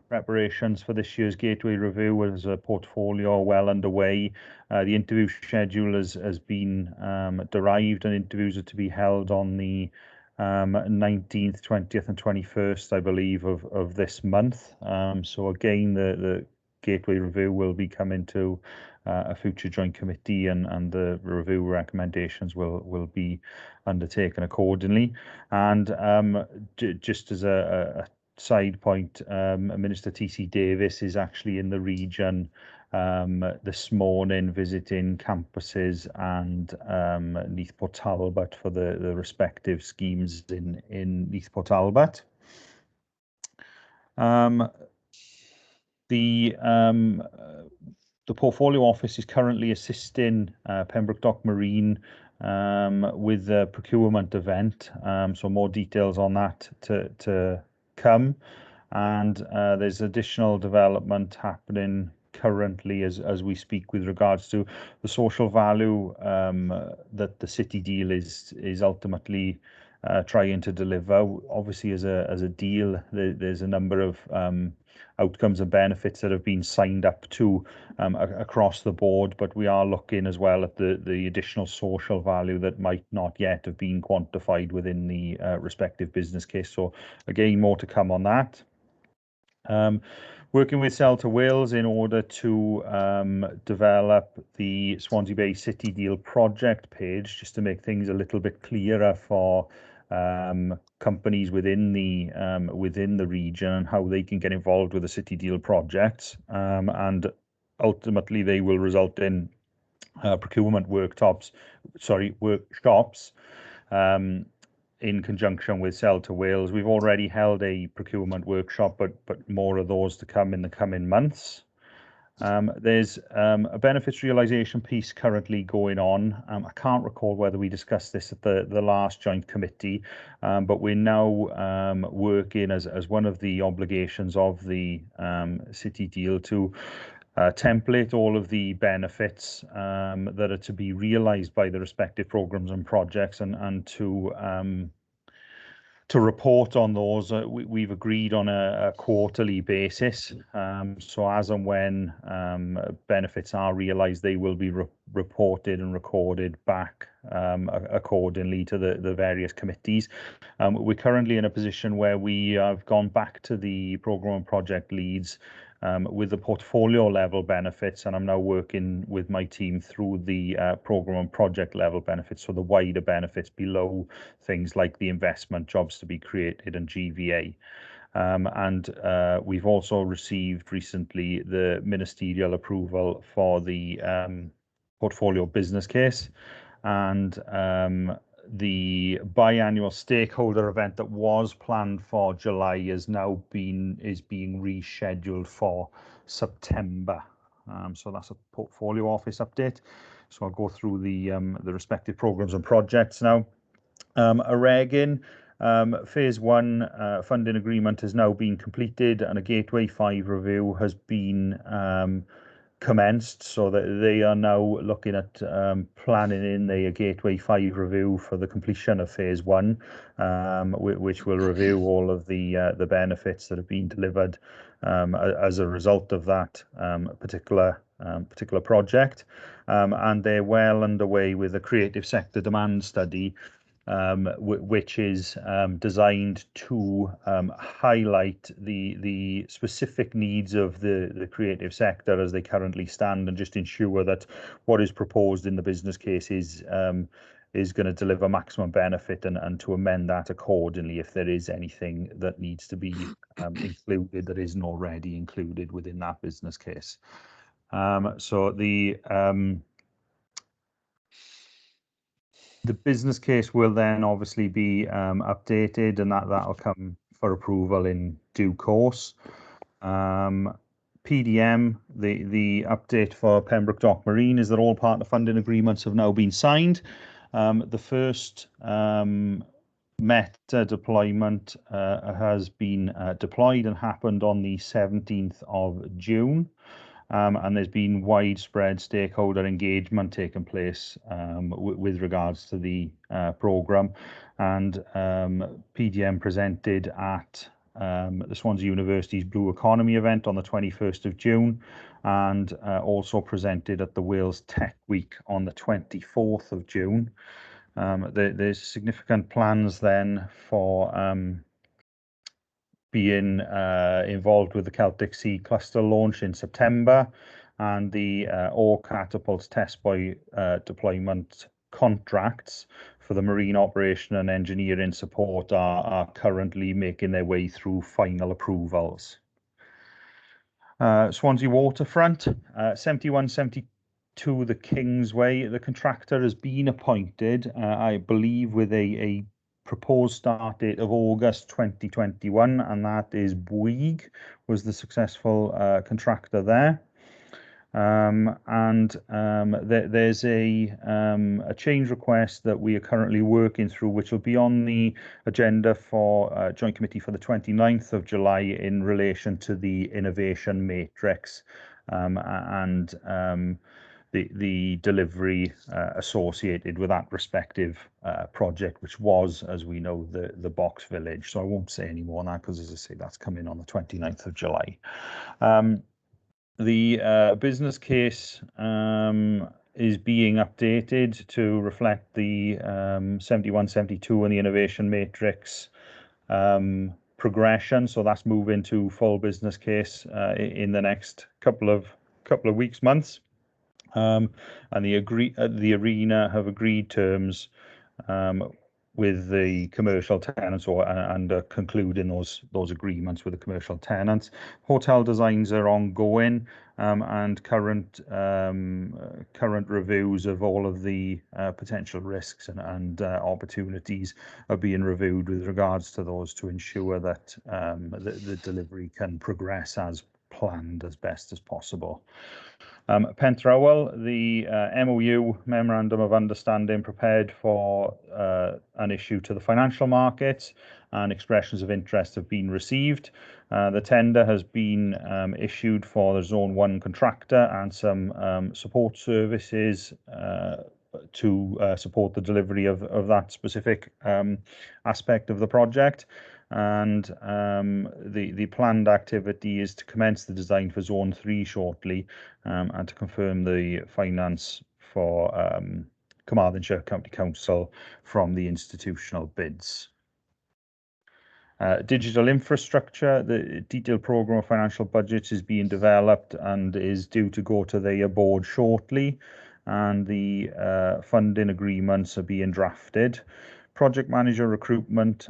preparations for this year's Gateway review as a portfolio are well underway. The interview schedule has been derived, and interviews are to be held on the 19th, 20th and 21st, I believe, of this month. So again, the Gateway review will be coming to a future joint committee, and the review recommendations will be undertaken accordingly. And just as a side point, Minister TC Davis is actually in the region this morning visiting campuses and Neath Port Talbot for the respective schemes in Neath Port Talbot. The portfolio office is currently assisting Pembroke Dock Marine with the procurement event, so more details on that to come. And there's additional development happening currently as we speak with regards to the social value that the city deal is ultimately trying to deliver. Obviously, as a deal, there's a number of outcomes and benefits that have been signed up to across the board, but we are looking as well at the additional social value that might not yet have been quantified within the respective business case. So again, more to come on that. Working with Sell to Wales in order to develop the Swansea Bay City Deal project page, just to make things a little bit clearer for companies within the region and how they can get involved with the City Deal projects, and ultimately they will result in procurement workshops in conjunction with Sell to Wales. We've already held a procurement workshop, but more of those to come in the coming months. There's a benefits realisation piece currently going on. I can't recall whether we discussed this at the last joint committee, but we're now working as one of the obligations of the city deal to template all of the benefits that are to be realised by the respective programmes and projects, and to report on those. We've agreed on a quarterly basis. So as and when benefits are realised, they will be reported and recorded back accordingly to the various committees. We're currently in a position where we have gone back to the programme and project leads with the portfolio level benefits, and I'm now working with my team through the programme and project level benefits, so the wider benefits below things like the investment, jobs to be created, and GVA. And we've also received recently the ministerial approval for the portfolio business case, and the biannual stakeholder event that was planned for July is being rescheduled for September. So that's a portfolio office update. So I'll go through the respective programs and projects now. Aregin, phase 1 funding agreement has now been completed, and a Gateway 5 review has been commenced, so that they are now looking at planning in the Gateway 5 review for the completion of phase 1, which will review all of the benefits that have been delivered as a result of that particular project. And they're well underway with the creative sector demand study, which is designed to highlight the specific needs of the creative sector as they currently stand, and just ensure that what is proposed in the business case is going to deliver maximum benefit, and to amend that accordingly if there is anything that needs to be included that isn't already included within that business case. So the business case will then obviously be updated, and that'll come for approval in due course. PDM, the update for Pembroke Dock Marine is that all partner funding agreements have now been signed. The first Meta deployment has been deployed and happened on the 17th of June. And there's been widespread stakeholder engagement taking place with regards to the programme. And PDM presented at the Swansea University's Blue Economy event on the 21st of June, and also presented at the Wales Tech Week on the 24th of June. There's significant plans then for being involved with the Celtic Sea Cluster launch in September, and the Ore Catapults test buoy deployment contracts for the marine operation and engineering support are currently making their way through final approvals. Swansea Waterfront, 7172 the Kingsway, the contractor has been appointed, I believe, with a proposed start date of August 2021, and that is Bouygues was the successful contractor there. There's a change request that we are currently working through, which will be on the agenda for joint committee for the 29th of July in relation to the innovation matrix. and the delivery associated with that respective project, which was, as we know, the Box Village. So I won't say any more on that because, as I say, that's coming on the 29th of July. The business case is being updated to reflect the 71-72 and the innovation matrix progression. So that's moving to full business case in the next couple of weeks, months. And the arena have agreed terms with the commercial tenants and concluding those agreements with the commercial tenants. Hotel designs are ongoing, and current reviews of all of the potential risks and opportunities are being reviewed with regards to those to ensure that the delivery can progress as planned as best as possible. Pentrowel, the MOU, Memorandum of Understanding, prepared for an issue to the financial markets, and expressions of interest have been received. The tender has been issued for the Zone 1 contractor and some support services to support the delivery of that specific aspect of the project. And the planned activity is to commence the design for Zone 3 shortly, and to confirm the finance for Carmarthenshire County Council from the institutional bids. Digital infrastructure, the detailed programme of financial budgets is being developed and is due to go to their board shortly, and the funding agreements are being drafted. Project manager recruitment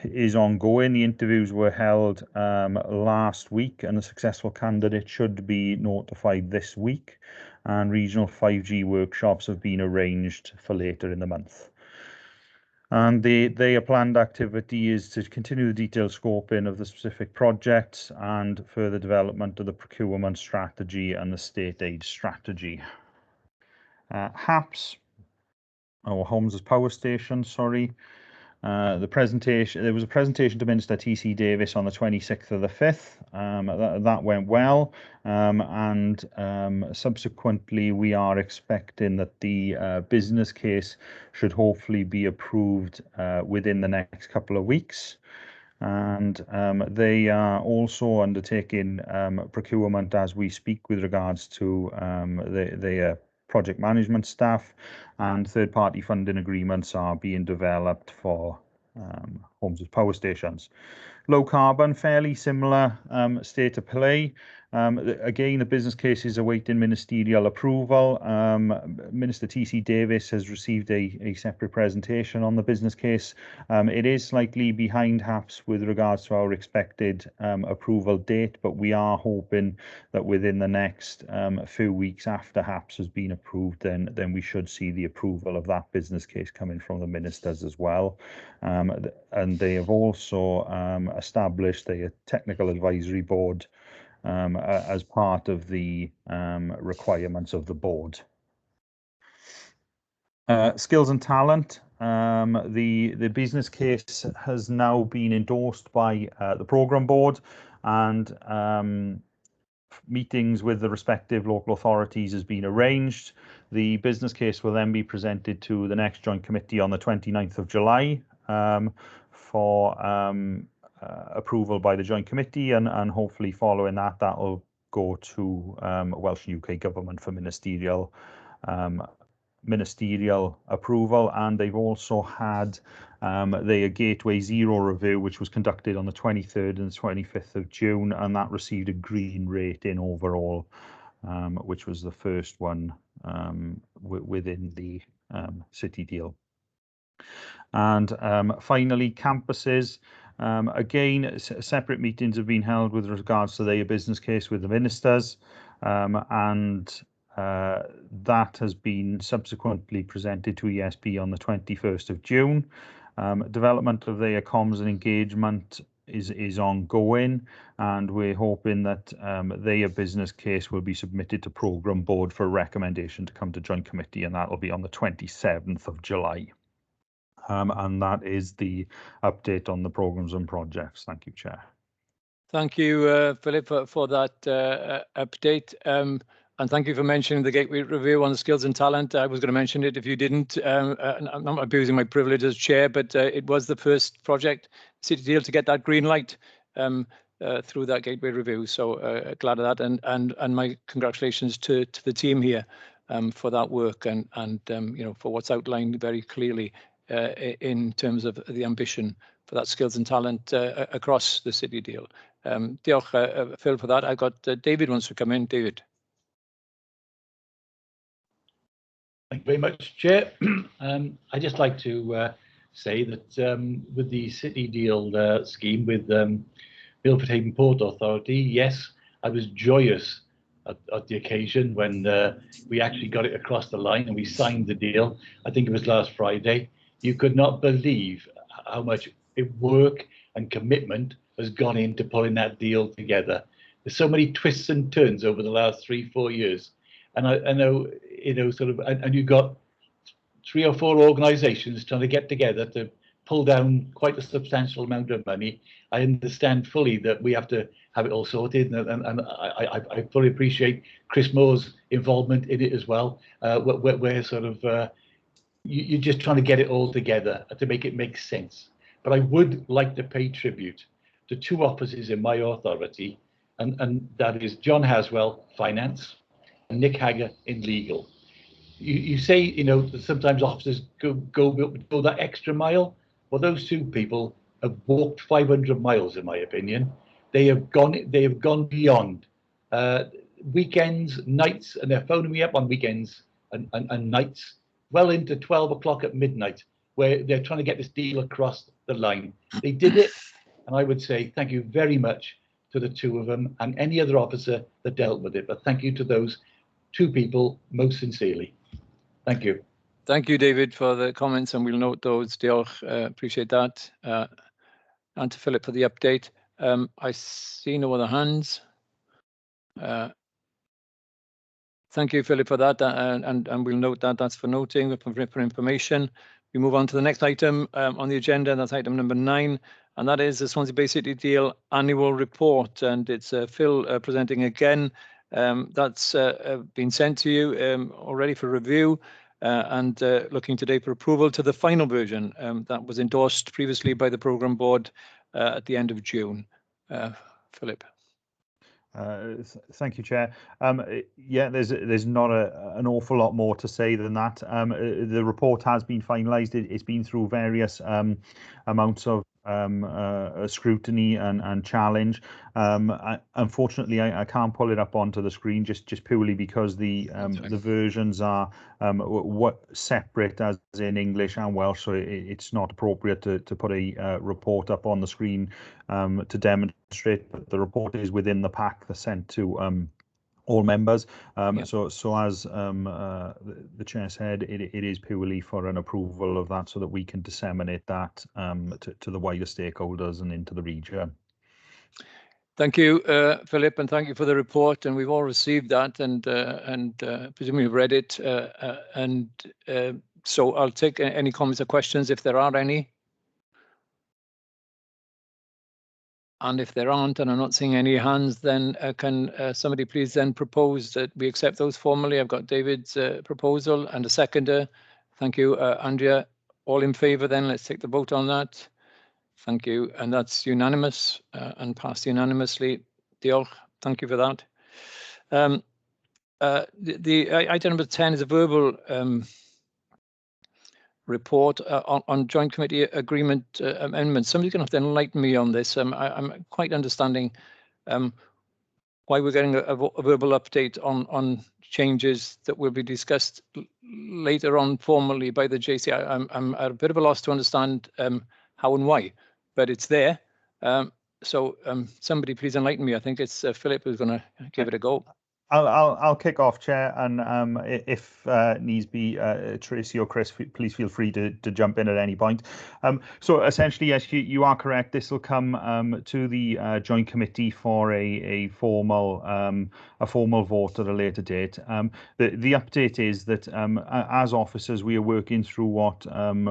is ongoing. The interviews were held last week, and the successful candidate should be notified this week, and regional 5G workshops have been arranged for later in the month. And their planned activity is to continue the detailed scoping of the specific projects and further development of the procurement strategy and the state aid strategy. HAPS, or Homes as Power Station, sorry. There was a presentation to Minister TC Davis on the 26th of the 5th. That went well, and subsequently we are expecting that the business case should hopefully be approved within the next couple of weeks. And they are also undertaking procurement as we speak with regards to their project management staff, and third-party funding agreements are being developed for homes as power stations. Low carbon, fairly similar state of play. Again, the business case is awaiting ministerial approval. Minister TC Davis has received a separate presentation on the business case. It is slightly behind HAPS with regards to our expected approval date, but we are hoping that within the next few weeks after HAPS has been approved, then we should see the approval of that business case coming from the ministers as well. And they have also established a technical advisory board as part of the requirements of the board. Skills and talent. The business case has now been endorsed by the programme board, and meetings with the respective local authorities has been arranged. The business case will then be presented to the next joint committee on the 29th of July for approval by the joint committee, and hopefully following that will go to Welsh and UK government for ministerial approval. And they've also had their Gateway Zero review, which was conducted on the 23rd and 25th of June, and that received a green rating overall, which was the first one within the city deal. And finally, campuses. Again, separate meetings have been held with regards to their business case with the ministers, and that has been subsequently presented to ESB on the 21st of June. Development of their comms and engagement is ongoing, and we're hoping that their business case will be submitted to programme board for recommendation to come to joint committee, and that will be on the 27th of July. And that is the update on the programmes and projects. Thank you, Chair. Thank you, Philip, for that update. And thank you for mentioning the Gateway Review on skills and talent. I was going to mention it if you didn't. I'm not abusing my privilege as chair, but it was the first project, City Deal, to get that green light through that Gateway Review. So glad of that, and my congratulations to the team here for that work and you know, for what's outlined very clearly in terms of the ambition for that skills and talent across the City Deal. Diolch, Phil, for that. I've got David wants to come in. David. Thank you very much, Chair. I'd just like to say that with the City Deal scheme with Milford Haven Port Authority, yes, I was joyous at the occasion when we actually got it across the line and we signed the deal. I think it was last Friday. You could not believe how much work and commitment has gone into pulling that deal together. There's so many twists and turns over the last 3-4 years. And I know, you know, sort of, and you've got 3 or 4 organisations trying to get together to pull down quite a substantial amount of money. I understand fully that we have to have it all sorted, and I fully appreciate Chris Moore's involvement in it as well. Where sort of you're just trying to get it all together to make it make sense. But I would like to pay tribute to 2 officers in my authority, and that is John Haswell, Finance, and Nick Hagger in Legal. You say, you know, that sometimes officers go that extra mile. Well, those 2 people have walked 500 miles, in my opinion. They have gone beyond weekends, nights, and they're phoning me up on weekends and nights, well into 12 o'clock at midnight, where they're trying to get this deal across the line. They did it, and I would say thank you very much to the 2 of them and any other officer that dealt with it. But thank you to those 2 people most sincerely. Thank you. Thank you, David, for the comments, and we'll note those. Diolch, appreciate that. And to Philip for the update. I see no other hands. Thank you, Philip, for that, and we'll note that. That's for noting, for information. We move on to the next item on the agenda, and that's item number 9, and that is the Swansea Bay City Deal annual report, and it's Phil presenting again. That's been sent to you already for review, and looking today for approval to the final version that was endorsed previously by the programme board at the end of June. Philip. Thank you, Chair. Yeah, there's not an awful lot more to say than that. The report has been finalised. It's been through various amounts of scrutiny and challenge. Unfortunately, I can't pull it up onto the screen just purely because the versions are separate, as in English and Welsh, so it's not appropriate to put a report up on the screen to demonstrate. But the report is within the pack that's sent to all members. So as the chair said, it is purely for an approval of that so that we can disseminate that to the wider stakeholders and into the region. Thank you, Philip, and thank you for the report. And we've all received that, and presumably read it. So I'll take any comments or questions if there are any. And if there aren't, and I'm not seeing any hands, then can somebody please then propose that we accept those formally? I've got David's proposal and a seconder. Thank you, Andrea. All in favour then? Let's take the vote on that. Thank you. And that's unanimous and passed unanimously. Diolch. Thank you for that. The item number 10 is a verbal report on joint committee agreement amendments. Somebody's going to have to enlighten me on this. I'm quite understanding why we're getting a verbal update on changes that will be discussed later on formally by the JC. I'm at a bit of a loss to understand how and why, but it's there. So somebody please enlighten me. I think it's Philip who's going to give it a go. I'll kick off, Chair, and if needs be, Tracy or Chris, please feel free to jump in at any point. So essentially, yes, you are correct. This will come to the Joint Committee for a formal vote at a later date. The update is that as officers, we are working through what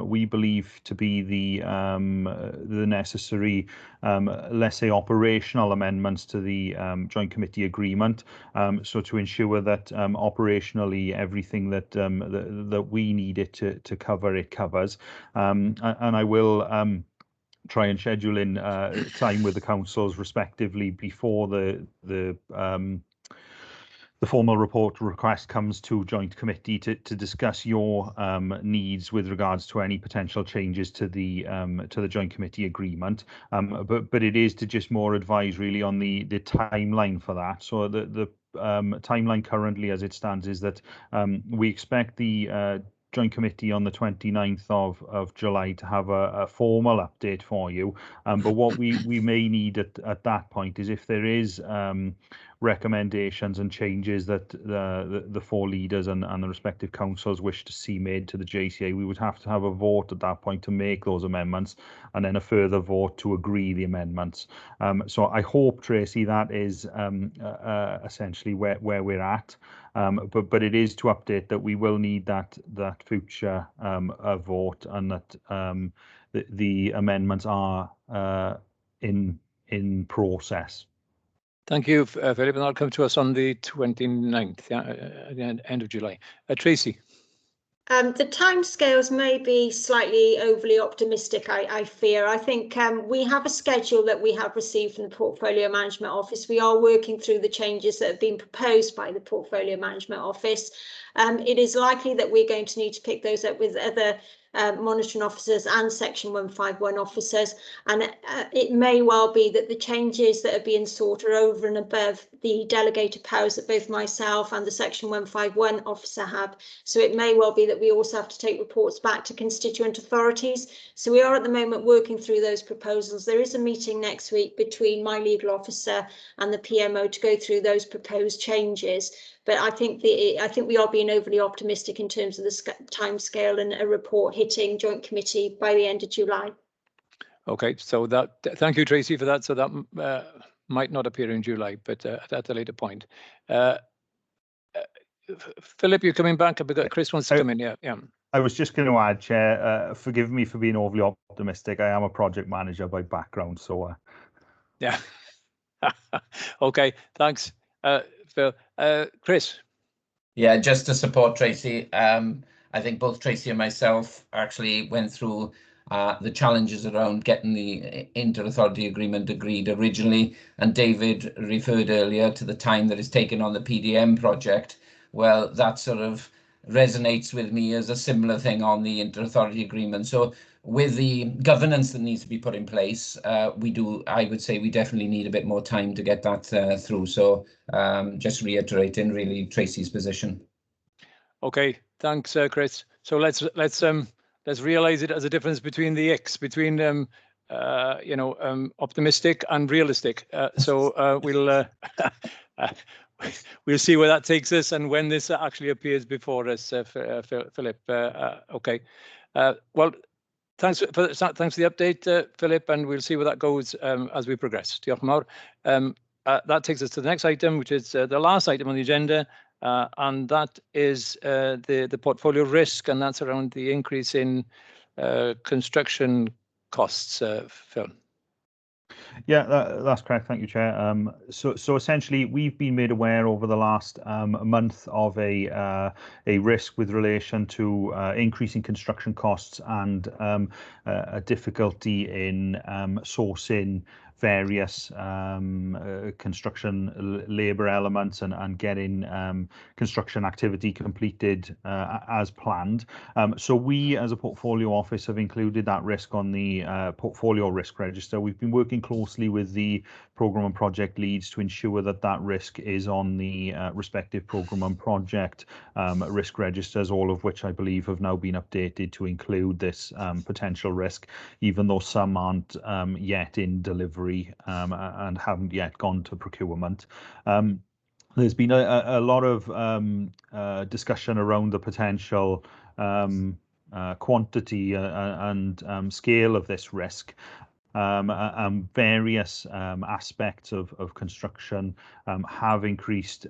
we believe to be the necessary, let's say, operational amendments to the Joint Committee agreement. So to ensure that operationally everything that that we need it to cover, it covers. And I will try and schedule in time with the councils respectively before the formal report request comes to Joint Committee to discuss your needs with regards to any potential changes to the Joint Committee agreement. But it is to just more advise really on the timeline for that. So the timeline currently as it stands is that we expect the Joint Committee on the 29th of July to have a formal update for you. But what we may need at that point is if there is recommendations and changes that the four leaders and the respective councils wish to see made to the JCA, we would have to have a vote at that point to make those amendments, and then a further vote to agree the amendments. So I hope, Tracy, that is essentially where we're at. But it is to update that we will need that future vote, and that the amendments are in process. Thank you, Philip, and that'll come to us on the 29th, at the end of July. Tracy. The timescales may be slightly overly optimistic, I fear. I think we have a schedule that we have received from the Portfolio Management Office. We are working through the changes that have been proposed by the Portfolio Management Office. It is likely that we're going to need to pick those up with other monitoring officers and Section 151 officers, and it may well be that the changes that are being sought are over and above the delegated powers that both myself and the Section 151 officer have. So it may well be that we also have to take reports back to constituent authorities. So we are at the moment working through those proposals. There is a meeting next week between my legal officer and the PMO to go through those proposed changes. But I think we are being overly optimistic in terms of the timescale and a report hitting Joint Committee by the end of July. Okay, so thank you, Tracy, for that. So that might not appear in July, but at a later point. Philip, you're coming back. Chris wants to come in. Yeah. I was just going to add, Chair, forgive me for being overly optimistic. I am a project manager by background, so. Yeah. Okay, thanks, Phil. Chris. Yeah, just to support Tracy, I think both Tracy and myself actually went through the challenges around getting the inter-authority agreement agreed originally, and David referred earlier to the time that is taken on the PDM project. Well, that sort of resonates with me as a similar thing on the inter-authority agreement. So with the governance that needs to be put in place, I would say we definitely need a bit more time to get that through. So just reiterating really Tracy's position. Okay, thanks, Chris. So let's realize it as a difference between the X, between optimistic and realistic. So we'll see where that takes us and when this actually appears before us, Philip. Okay. Well, thanks for the update, Philip, and we'll see where that goes as we progress. Diolch yn fawr. That takes us to the next item, which is the last item on the agenda, and that is the portfolio risk, and that's around the increase in construction costs, Phil. Yeah, that's correct. Thank you, Chair. So essentially, we've been made aware over the last month of a risk with relation to increasing construction costs and a difficulty in sourcing various construction labour elements and getting construction activity completed as planned. So we, as a portfolio office, have included that risk on the portfolio risk register. We've been working closely with the programme and project leads to ensure that that risk is on the respective programme and project risk registers, all of which I believe have now been updated to include this potential risk, even though some aren't yet in delivery and haven't yet gone to procurement. there's been a lot of discussion around the potential quantity and scale of this risk. And various aspects of construction have increased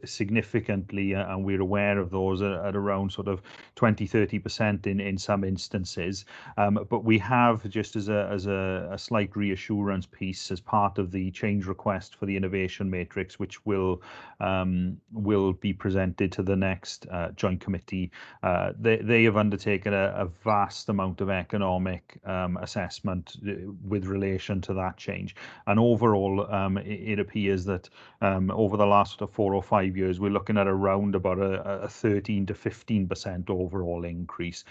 significantly, and we're aware of those at around sort of 20-30% in some instances. But we have, just as a slight reassurance piece, as part of the change request for the innovation matrix, which will be presented to the next joint committee. They have undertaken a vast amount of economic assessment with relation to that change, and overall it appears that over the last 4 or 5 years we're looking at around about a 13 to 15% overall increase.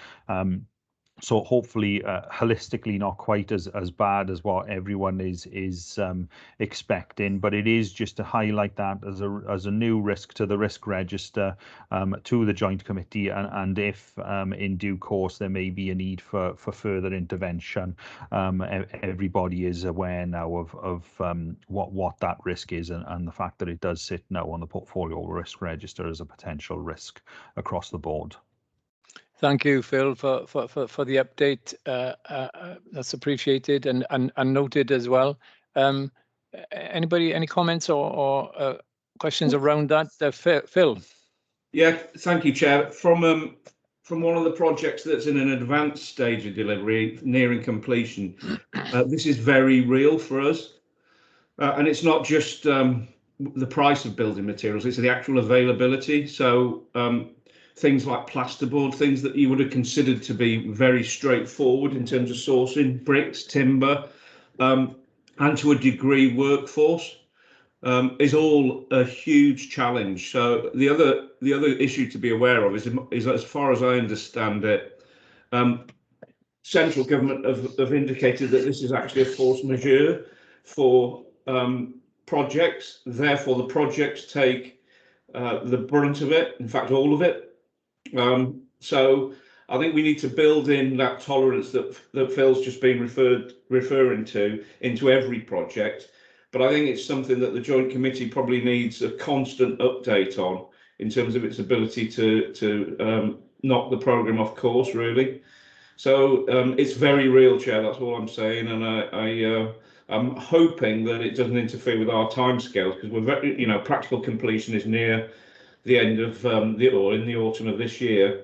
So hopefully, holistically, not quite as bad as what everyone is expecting, but it is just to highlight that as a new risk to the risk register, to the joint committee, and if in due course there may be a need for further intervention, everybody is aware now of what that risk is, and the fact that it does sit now on the portfolio risk register as a potential risk across the board. Thank you, Phil, for the update. That's appreciated and noted as well. Anybody, any comments or questions around that? Phil? Yeah, thank you, Chair. From one of the projects that's in an advanced stage of delivery, nearing completion, this is very real for us. And it's not just the price of building materials, it's the actual availability. So things like plasterboard, things that you would have considered to be very straightforward in terms of sourcing, bricks, timber, and to a degree workforce, is all a huge challenge. So the other issue to be aware of is as far as I understand it, central government have indicated that this is actually a force majeure for projects. Therefore, the projects take the brunt of it, in fact, all of it. So I think we need to build in that tolerance that Phil's just been referring to into every project. But I think it's something that the Joint Committee probably needs a constant update on in terms of its ability to knock the programme off course, really. So it's very real, Chair, that's all I'm saying. And I'm hoping that it doesn't interfere with our timescales, because we're very, practical completion is near the end of or in the autumn of this year.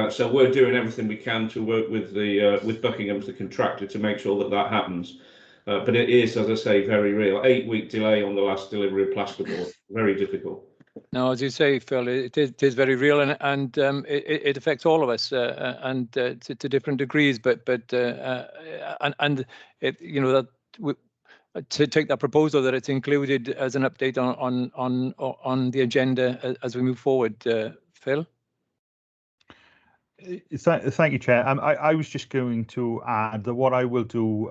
So we're doing everything we can to work with Buckingham's, the contractor, to make sure that happens. But it is, as I say, very real. 8-week delay on the last delivery of plasterboard. Very difficult. No, as you say, Phil, it is very real, and it affects all of us, and to different degrees. But and it, that to take that proposal that it's included as an update on the agenda as we move forward, Phil. Thank you, Chair. I was just going to add that what I will do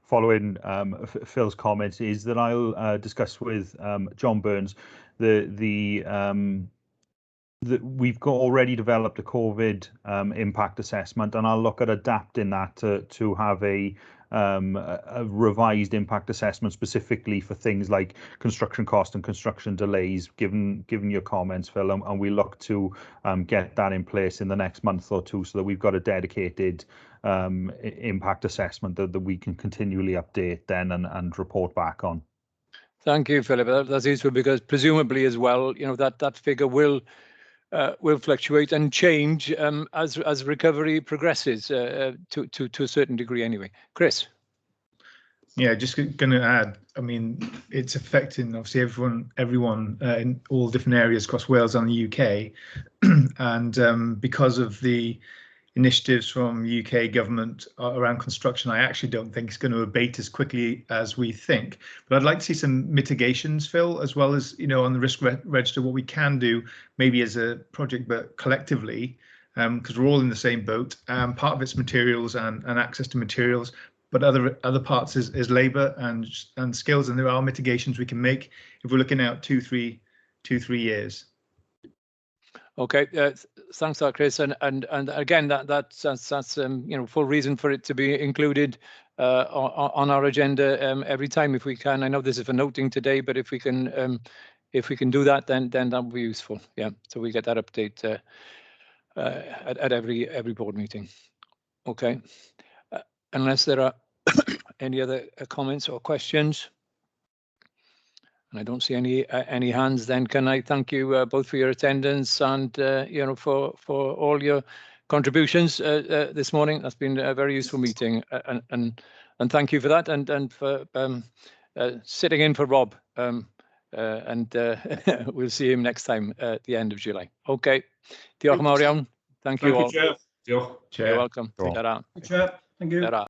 following Phil's comments is that I'll discuss with John Burns that we've already developed a COVID impact assessment, and I'll look at adapting that to have a revised impact assessment specifically for things like construction cost and construction delays, given your comments, Phil, and we look to get that in place in the next month or two, so that we've got a dedicated impact assessment that we can continually update then and report back on. Thank you, Philip. That's useful, because presumably as well, that figure will fluctuate and change as recovery progresses to a certain degree anyway. Chris? Yeah, just going to add, I mean, it's affecting obviously everyone in all different areas across Wales and the UK. And because of the initiatives from UK government around construction, I actually don't think it's going to abate as quickly as we think. But I'd like to see some mitigations, Phil, as well as, on the risk register, what we can do maybe as a project, but collectively, because we're all in the same boat. Part of it's materials and access to materials, but other parts is labour and skills, and there are mitigations we can make if we're looking out 2-3 years. Okay, thanks, Chris, and again, that's full reason for it to be included on our agenda every time if we can. I know this is for noting today, but if we can if we can do that, then that would be useful. Yeah, so we get that update at every board meeting. Okay, unless there are any other comments or questions, and I don't see any hands, then can I thank you both for your attendance and for all your contributions this morning. That's been a very useful meeting, and thank you for that, and for sitting in for Rob. And we'll see him next time at the end of July. Okay. Diolch yn fawr iawn. Thank you all. Chair. Diolch. You're welcome. Sure. Ta-ra. Chair, thank you. Ta-ra.